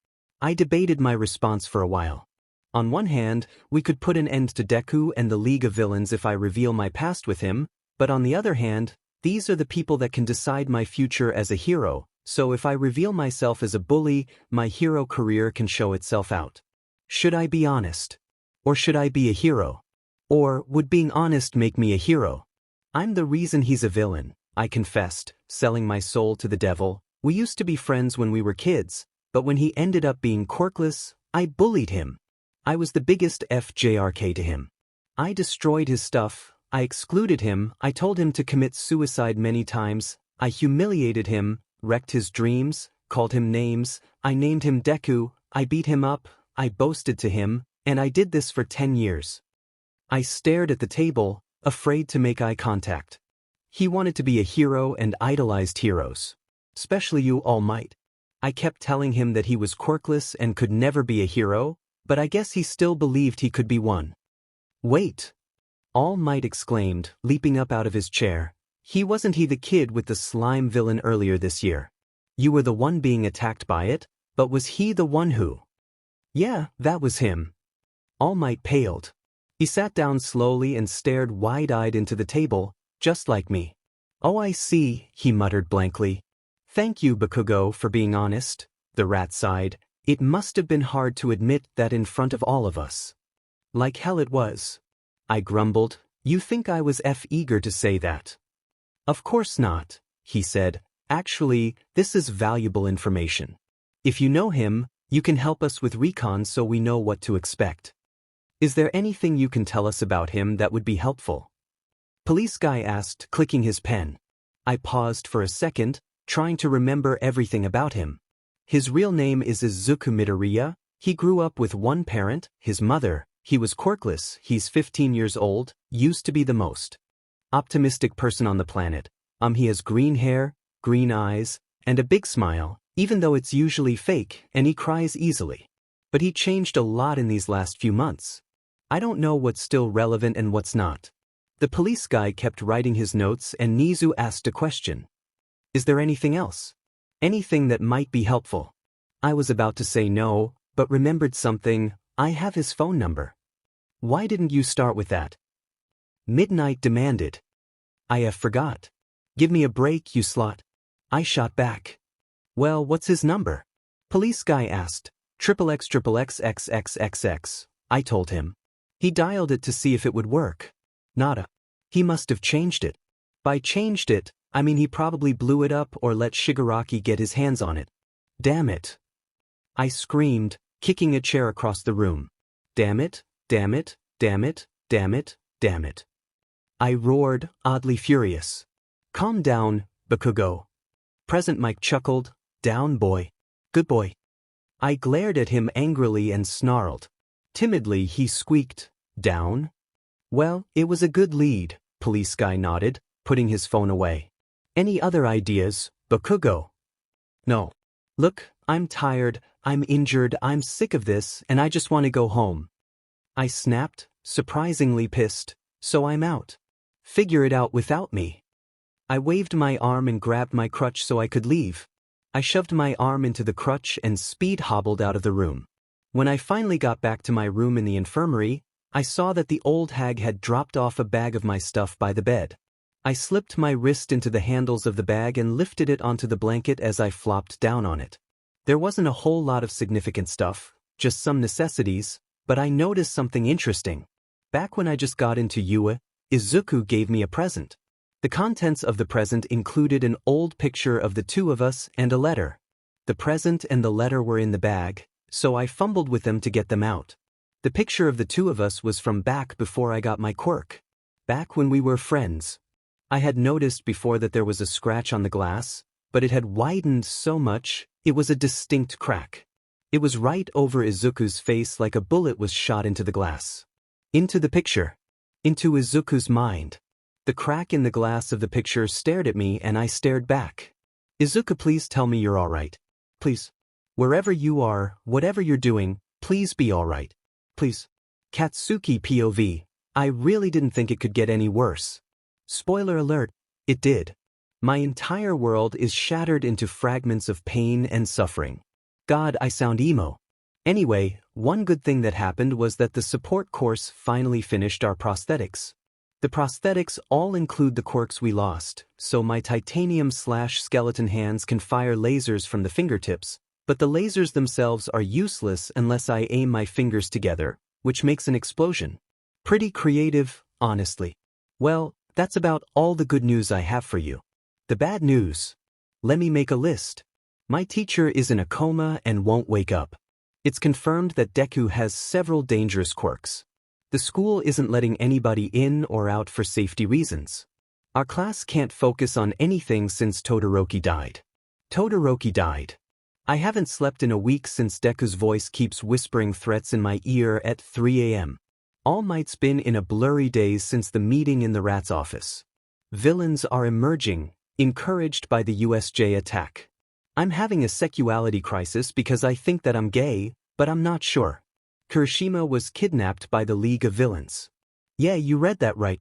I debated my response for a while. On one hand, we could put an end to Deku and the League of Villains if I reveal my past with him, but on the other hand, these are the people that can decide my future as a hero, so if I reveal myself as a bully, my hero career can show itself out. Should I be honest? Or should I be a hero? Or would being honest make me a hero? I'm the reason he's a villain, I confessed, selling my soul to the devil. We used to be friends when we were kids, but when he ended up being quirkless, I bullied him. I was the biggest FJRK to him. I destroyed his stuff, I excluded him, I told him to commit suicide many times, I humiliated him, wrecked his dreams, called him names, I named him Deku, I beat him up, I boasted to him, and I did this for 10 years. I stared at the table, afraid to make eye contact. He wanted to be a hero and idolized heroes. Especially you, All Might. I kept telling him that he was quirkless and could never be a hero, but I guess he still believed he could be one. Wait! All Might exclaimed, leaping up out of his chair. Wasn't he the kid with the slime villain earlier this year? You were the one being attacked by it, but was he the one who? Yeah, that was him. All Might paled. He sat down slowly and stared wide-eyed into the table, just like me. Oh, I see, he muttered blankly. Thank you, Bakugo, for being honest. The rat sighed. It must have been hard to admit that in front of all of us. Like hell it was. I grumbled. You think I was eager to say that? Of course not, he said. Actually, this is valuable information. If you know him, you can help us with recon so we know what to expect. Is there anything you can tell us about him that would be helpful? Police guy asked, clicking his pen. I paused for a second, trying to remember everything about him. His real name is Izuku Midoriya. He grew up with one parent, his mother. He was quirkless, he's 15 years old, used to be the most optimistic person on the planet. He has green hair, green eyes, and a big smile, even though it's usually fake, and he cries easily. But he changed a lot in these last few months. I don't know what's still relevant and what's not. The police guy kept writing his notes and Nizu asked a question. Is there anything else? Anything that might be helpful? I was about to say no, but remembered something. I have his phone number. Why didn't you start with that? Midnight demanded. I forgot. Give me a break, you slut. I shot back. Well, what's his number? Police guy asked. 𝗧𝗵𝗃𝗃𝗃𝗃𝗃𝗃𝗃𝗃𝗃. I told him. He dialed it to see if it would work. Nada. He must have changed it. By changed it, I mean he probably blew it up or let Shigaraki get his hands on it. Damn it. I screamed, kicking a chair across the room. Damn it, damn it, damn it, damn it, damn it. I roared, oddly furious. Calm down, Bakugo. Present Mike chuckled. Down, boy. Good boy. I glared at him angrily and snarled. Timidly he squeaked, down? Well, it was a good lead, police guy nodded, putting his phone away. Any other ideas, Bakugo? No. Look, I'm tired, I'm injured, I'm sick of this, and I just want to go home. I snapped, surprisingly pissed, so I'm out. Figure it out without me. I waved my arm and grabbed my crutch so I could leave. I shoved my arm into the crutch and speed hobbled out of the room. When I finally got back to my room in the infirmary, I saw that the old hag had dropped off a bag of my stuff by the bed. I slipped my wrist into the handles of the bag and lifted it onto the blanket as I flopped down on it. There wasn't a whole lot of significant stuff, just some necessities, but I noticed something interesting. Back when I just got into Izuku gave me a present. The contents of the present included an old picture of the two of us and a letter. The present and the letter were in the bag, so I fumbled with them to get them out. The picture of the two of us was from back before I got my quirk. Back when we were friends. I had noticed before that there was a scratch on the glass, but it had widened so much, it was a distinct crack. It was right over Izuku's face like a bullet was shot into the glass. Into the picture. Into Izuku's mind. The crack in the glass of the picture stared at me and I stared back. Izuku, please tell me you're alright. Please. Wherever you are, whatever you're doing, please be alright. Please. Katsuki POV. I really didn't think it could get any worse. Spoiler alert, it did. My entire world is shattered into fragments of pain and suffering. God, I sound emo. Anyway, one good thing that happened was that the support course finally finished our prosthetics. The prosthetics all include the quirks we lost, so my titanium/skeleton hands can fire lasers from the fingertips, but the lasers themselves are useless unless I aim my fingers together, which makes an explosion. Pretty creative, honestly. Well, that's about all the good news I have for you. The bad news. Let me make a list. My teacher is in a coma and won't wake up. It's confirmed that Deku has several dangerous quirks. The school isn't letting anybody in or out for safety reasons. Our class can't focus on anything since Todoroki died. Todoroki died. I haven't slept in a week since Deku's voice keeps whispering threats in my ear at 3 a.m. All Might's been in a blurry daze since the meeting in the rat's office. Villains are emerging, encouraged by the USJ attack. I'm having a sexuality crisis because I think that I'm gay, but I'm not sure. Kirishima was kidnapped by the League of Villains. Yeah, you read that right.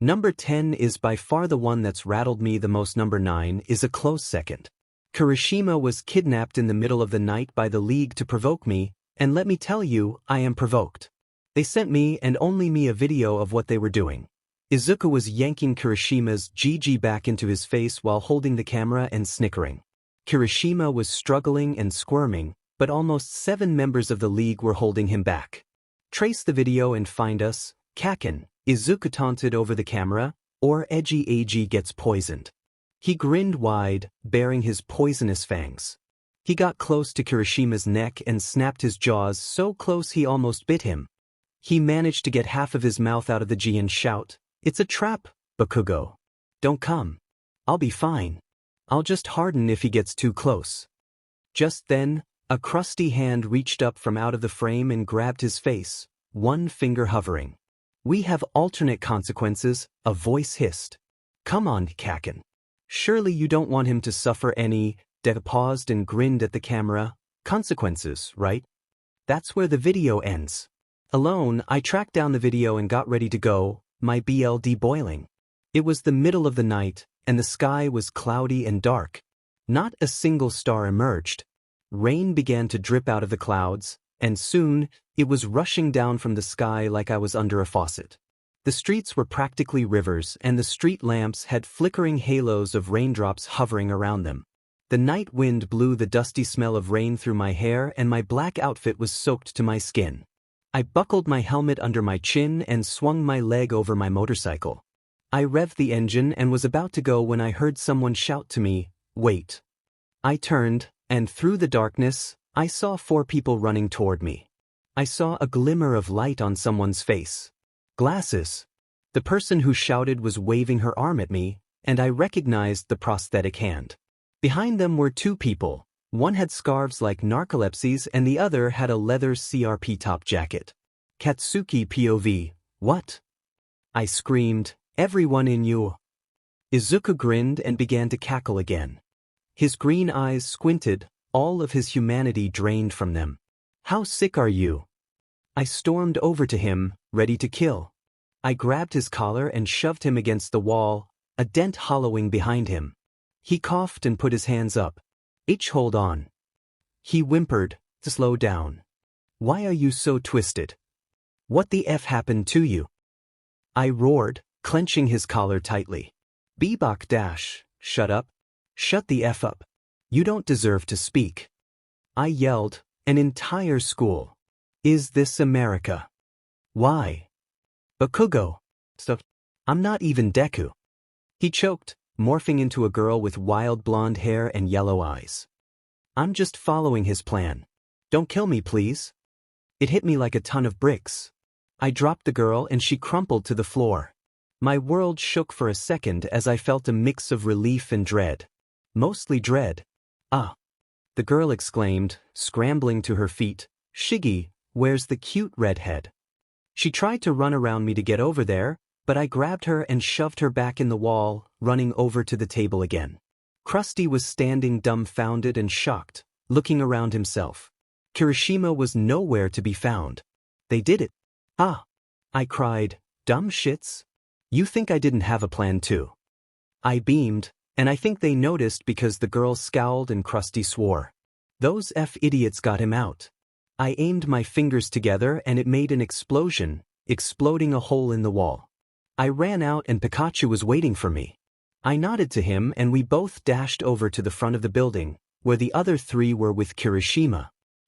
Number 10 is by far the one that's rattled me the most. Number 9 is a close second. Kirishima was kidnapped in the middle of the night by the League to provoke me, and let me tell you, I am provoked. They sent me and only me a video of what they were doing. Izuku was yanking Kirishima's 𝗔𝗂𝗃 back into his face while holding the camera and snickering. Kirishima was struggling and squirming, but almost 7 members of the League were holding him back. Trace the video and find us, Kaken. Izuku taunted over the camera, or 𝗧𝗪𝗎𝗍 gets poisoned. He grinned wide, baring his poisonous fangs. He got close to Kirishima's neck and snapped his jaws so close he almost bit him. He managed to get half of his mouth out of the G and shout, "It's a trap, Bakugo. Don't come. I'll be fine. I'll just harden if he gets too close." Just then, a crusty hand reached up from out of the frame and grabbed his face, one finger hovering. "We have alternate consequences," a voice hissed. "Come on, Kaken. Surely you don't want him to suffer any." Deku paused and grinned at the camera. "Consequences, right?" That's where the video ends. Alone, I tracked down the video and got ready to go, my blood boiling. It was the middle of the night, and the sky was cloudy and dark. Not a single star emerged. Rain began to drip out of the clouds, and soon, it was rushing down from the sky like I was under a faucet. The streets were practically rivers, and the street lamps had flickering halos of raindrops hovering around them. The night wind blew the dusty smell of rain through my hair, and my black outfit was soaked to my skin. I buckled my helmet under my chin and swung my leg over my motorcycle. I revved the engine and was about to go when I heard someone shout to me, "Wait." I turned, and through the darkness, I saw 4 people running toward me. I saw a glimmer of light on someone's face. Glasses. The person who shouted was waving her arm at me, and I recognized the prosthetic hand. Behind them were 2 people. One had scarves like narcolepsies and the other had a leather CRP top jacket. Katsuki POV. What? I screamed, "Everyone in you." Izuku grinned and began to cackle again. His green eyes squinted, all of his humanity drained from them. "How sick are you?" I stormed over to him, ready to kill. I grabbed his collar and shoved him against the wall, a dent hollowing behind him. He coughed and put his hands up. Hold on." He whimpered, "Slow down. Why are you so twisted? What the F happened to you?" I roared, clenching his collar tightly. "Bbok shut up. Shut the F up. You don't deserve to speak." I yelled, "An entire school. Is this America? Why? Bakugo. So, I'm not even Deku." He choked, morphing into a girl with wild blonde hair and yellow eyes. I'm just following his plan. Don't kill me, please. It hit me like a ton of bricks. I dropped the girl and she crumpled to the floor. My world shook for a second as I felt a mix of relief and dread. Mostly dread. Ah! The girl exclaimed, scrambling to her feet. Shiggy, where's the cute redhead? She tried to run around me to get over there, but I grabbed her and shoved her back in the wall, running over to the table again. Krusty was standing dumbfounded and shocked, looking around himself. Kirishima was nowhere to be found. They did it. Ah! I cried, dumb shits. You think I didn't have a plan too? I beamed, and I think they noticed because the girl scowled and Krusty swore. Those idiots got him out. I aimed my fingers together and it made an explosion, exploding a hole in the wall. I ran out and Pikachu was waiting for me. I nodded to him and we both dashed over to the front of the building, where the other three were with Kirishima.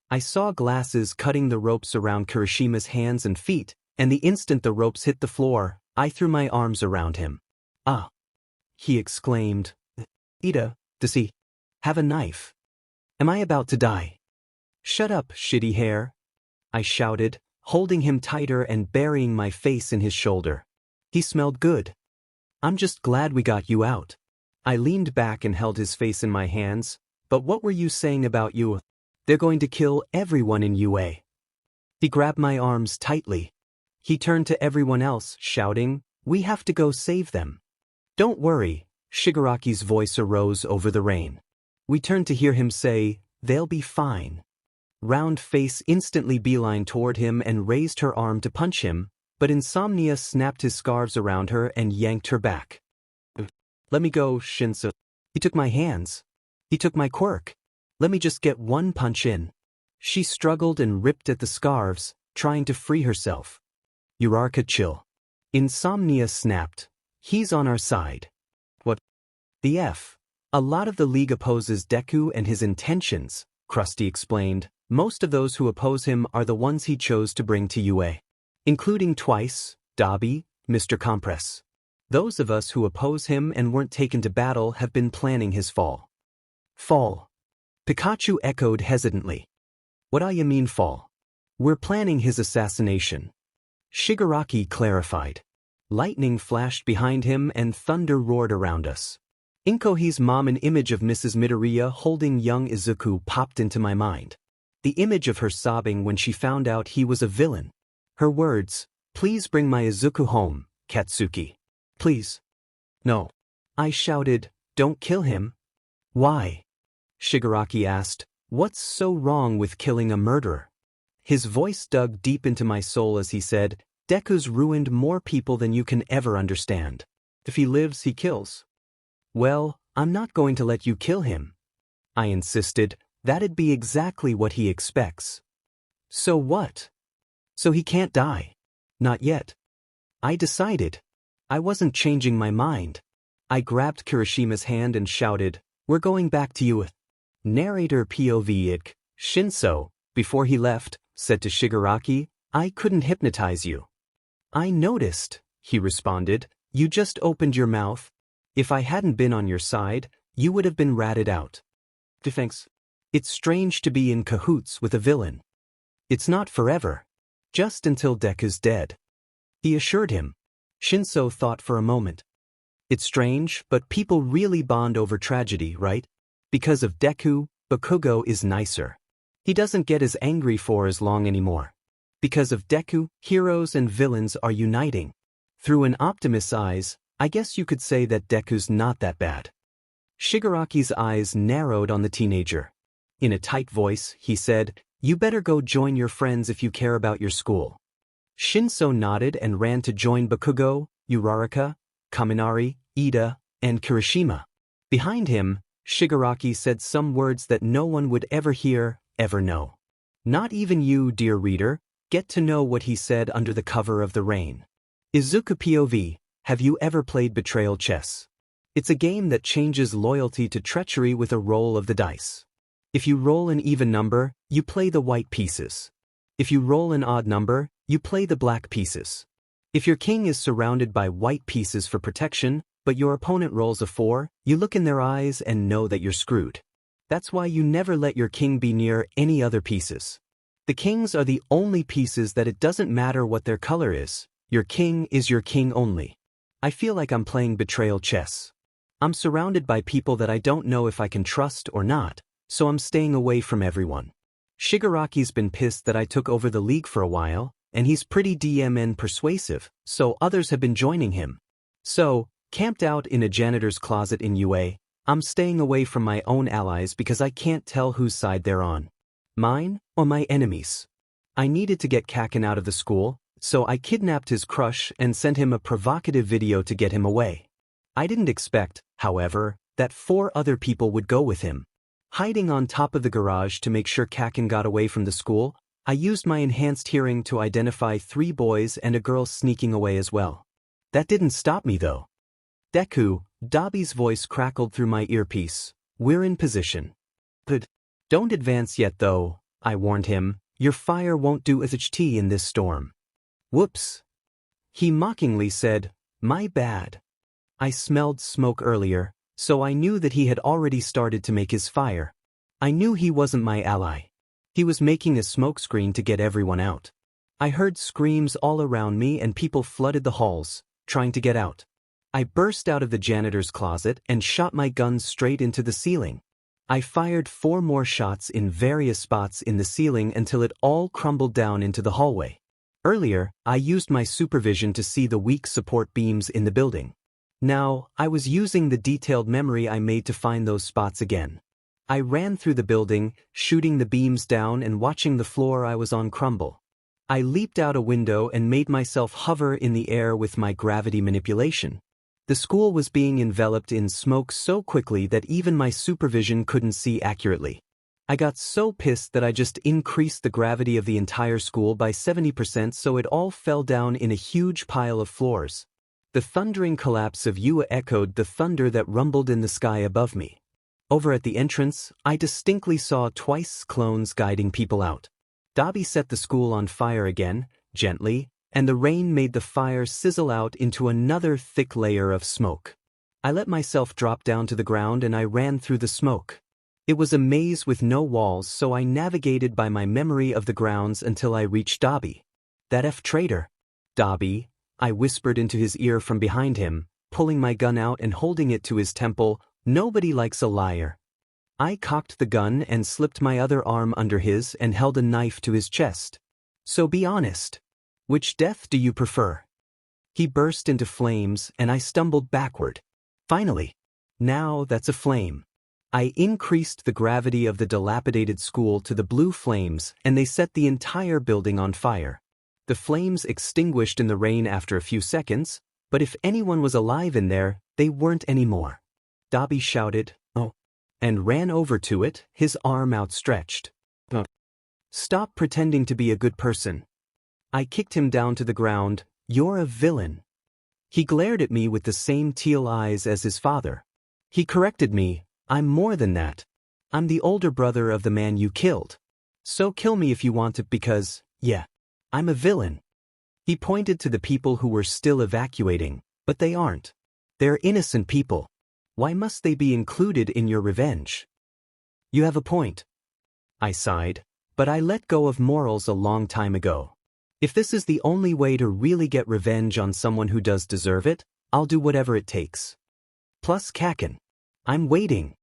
I saw glasses cutting the ropes around Kirishima's hands and feet, and the instant the ropes hit the floor, I threw my arms around him. Ah! He exclaimed. Does he have a knife? Am I about to die? Shut up, shitty hair! I shouted, holding him tighter and burying my face in his shoulder. He smelled good. I'm just glad we got you out. I leaned back and held his face in my hands. But what were you saying about you? They're going to kill everyone in UA. He grabbed my arms tightly. He turned to everyone else, shouting, we have to go save them. Don't worry, Shigaraki's voice arose over the rain. We turned to hear him say, they'll be fine. Round Face instantly beelined toward him and raised her arm to punch him, but Insomnia snapped his scarves around her and yanked her back. Let me go, Shinso. He took my hands. He took my quirk. Let me just get one punch in. She struggled and ripped at the scarves, trying to free herself. 𝗬𝗧𝗏, chill. Insomnia snapped. He's on our side. What? The F. A lot of the league opposes Deku and his intentions, Krusty explained. Most of those who oppose him are the ones he chose to bring to UA. Including twice, Dabi, Mr. Compress. Those of us who oppose him and weren't taken to battle have been planning his fall. Fall. Pikachu echoed hesitantly. What do you mean fall? We're planning his assassination. Shigaraki clarified. Lightning flashed behind him and thunder roared around us. In Kohei's mom, an image of Mrs. Midoriya holding young Izuku popped into my mind. The image of her sobbing when she found out he was a villain. Her words, please bring my Izuku home, Katsuki. Please. No. I shouted, don't kill him. Why? Shigaraki asked, what's so wrong with killing a murderer? His voice dug deep into my soul as he said, Deku's ruined more people than you can ever understand. If he lives, he kills. Well, I'm not going to let you kill him. I insisted, that'd be exactly what he expects. So what? So he can't die. Not yet. I decided. I wasn't changing my mind. I grabbed Kirishima's hand and shouted, we're going back to you. Narrator 𝗵𝗃, Shinso, before he left, said to Shigaraki, I couldn't hypnotize you. I noticed, he responded, you just opened your mouth. If I hadn't been on your side, you would have been ratted out. Thanks. It's strange to be in cahoots with a villain. It's not forever. Just until Deku's dead. He assured him. Shinso thought for a moment. It's strange, but people really bond over tragedy, right? Because of Deku, Bakugo is nicer. He doesn't get as angry for as long anymore. Because of Deku, heroes and villains are uniting. Through an optimist's eyes, I guess you could say that Deku's not that bad. Shigaraki's eyes narrowed on the teenager. In a tight voice, he said, you better go join your friends if you care about your school. Shinso nodded and ran to join Bakugo, Uraraka, Kaminari, Ida, and Kirishima. Behind him, Shigaraki said some words that no one would ever hear, ever know. Not even you, dear reader, get to know what he said under the cover of the rain. Izuku POV, have you ever played Betrayal Chess? It's a game that changes loyalty to treachery with a roll of the dice. If you roll an even number, you play the white pieces. If you roll an odd number, you play the black pieces. If your king is surrounded by white pieces for protection, but your opponent rolls a 4, you look in their eyes and know that you're screwed. That's why you never let your king be near any other pieces. The kings are the only pieces that it doesn't matter what their color is. Your king is your king only. I feel like I'm playing betrayal chess. I'm surrounded by people that I don't know if I can trust or not, so I'm staying away from everyone. Shigaraki's been pissed that I took over the league for a while, and he's pretty DMN persuasive, so others have been joining him. So, camped out in a janitor's closet in UA, I'm staying away from my own allies because I can't tell whose side they're on. Mine or my enemies. I needed to get Kaken out of the school, so I kidnapped his crush and sent him a provocative video to get him away. I didn't expect, however, that 4 other people would go with him. Hiding on top of the garage to make sure Kaken got away from the school, I used my enhanced hearing to identify 3 boys and a girl sneaking away as well. That didn't stop me though. Deku, Dabi's voice crackled through my earpiece. We're in position. But don't advance yet though, I warned him. Your fire won't do 𝗧𝗧𝗧𝗧𝗧 in this storm. Whoops. He mockingly said, my bad. I smelled smoke earlier, so I knew that he had already started to make his fire. I knew he wasn't my ally. He was making a smokescreen to get everyone out. I heard screams all around me and people flooded the halls, trying to get out. I burst out of the janitor's closet and shot my gun straight into the ceiling. I fired 4 more shots in various spots in the ceiling until it all crumbled down into the hallway. Earlier, I used my supervision to see the weak support beams in the building. Now, I was using the detailed memory I made to find those spots again. I ran through the building, shooting the beams down and watching the floor I was on crumble. I leaped out a window and made myself hover in the air with my gravity manipulation. The school was being enveloped in smoke so quickly that even my supervision couldn't see accurately. I got so pissed that I just increased the gravity of the entire school by 70% so it all fell down in a huge pile of floors. The thundering collapse of Yua echoed the thunder that rumbled in the sky above me. Over at the entrance, I distinctly saw twice clones guiding people out. Dabi set the school on fire again, gently, and the rain made the fire sizzle out into another thick layer of smoke. I let myself drop down to the ground and I ran through the smoke. It was a maze with no walls, so I navigated by my memory of the grounds until I reached Dabi. That F traitor. Dabi, I whispered into his ear from behind him, pulling my gun out and holding it to his temple. Nobody likes a liar. I cocked the gun and slipped my other arm under his and held a knife to his chest. So be honest. Which death do you prefer? He burst into flames and I stumbled backward. Finally. Now that's a flame. I increased the gravity of the dilapidated school to the blue flames and they set the entire building on fire. The flames extinguished in the rain after a few seconds, but if anyone was alive in there, they weren't anymore. Dabi shouted, "Oh," and ran over to it, his arm outstretched. Stop pretending to be a good person. I kicked him down to the ground. You're a villain. He glared at me with the same teal eyes as his father. He corrected me, I'm more than that. I'm the older brother of the man you killed. So kill me if you want to because, yeah, I'm a villain. He pointed to the people who were still evacuating, but they aren't. They're innocent people. Why must they be included in your revenge? You have a point. I sighed, but I let go of morals a long time ago. If this is the only way to really get revenge on someone who does deserve it, I'll do whatever it takes. Plus Kaken. I'm waiting.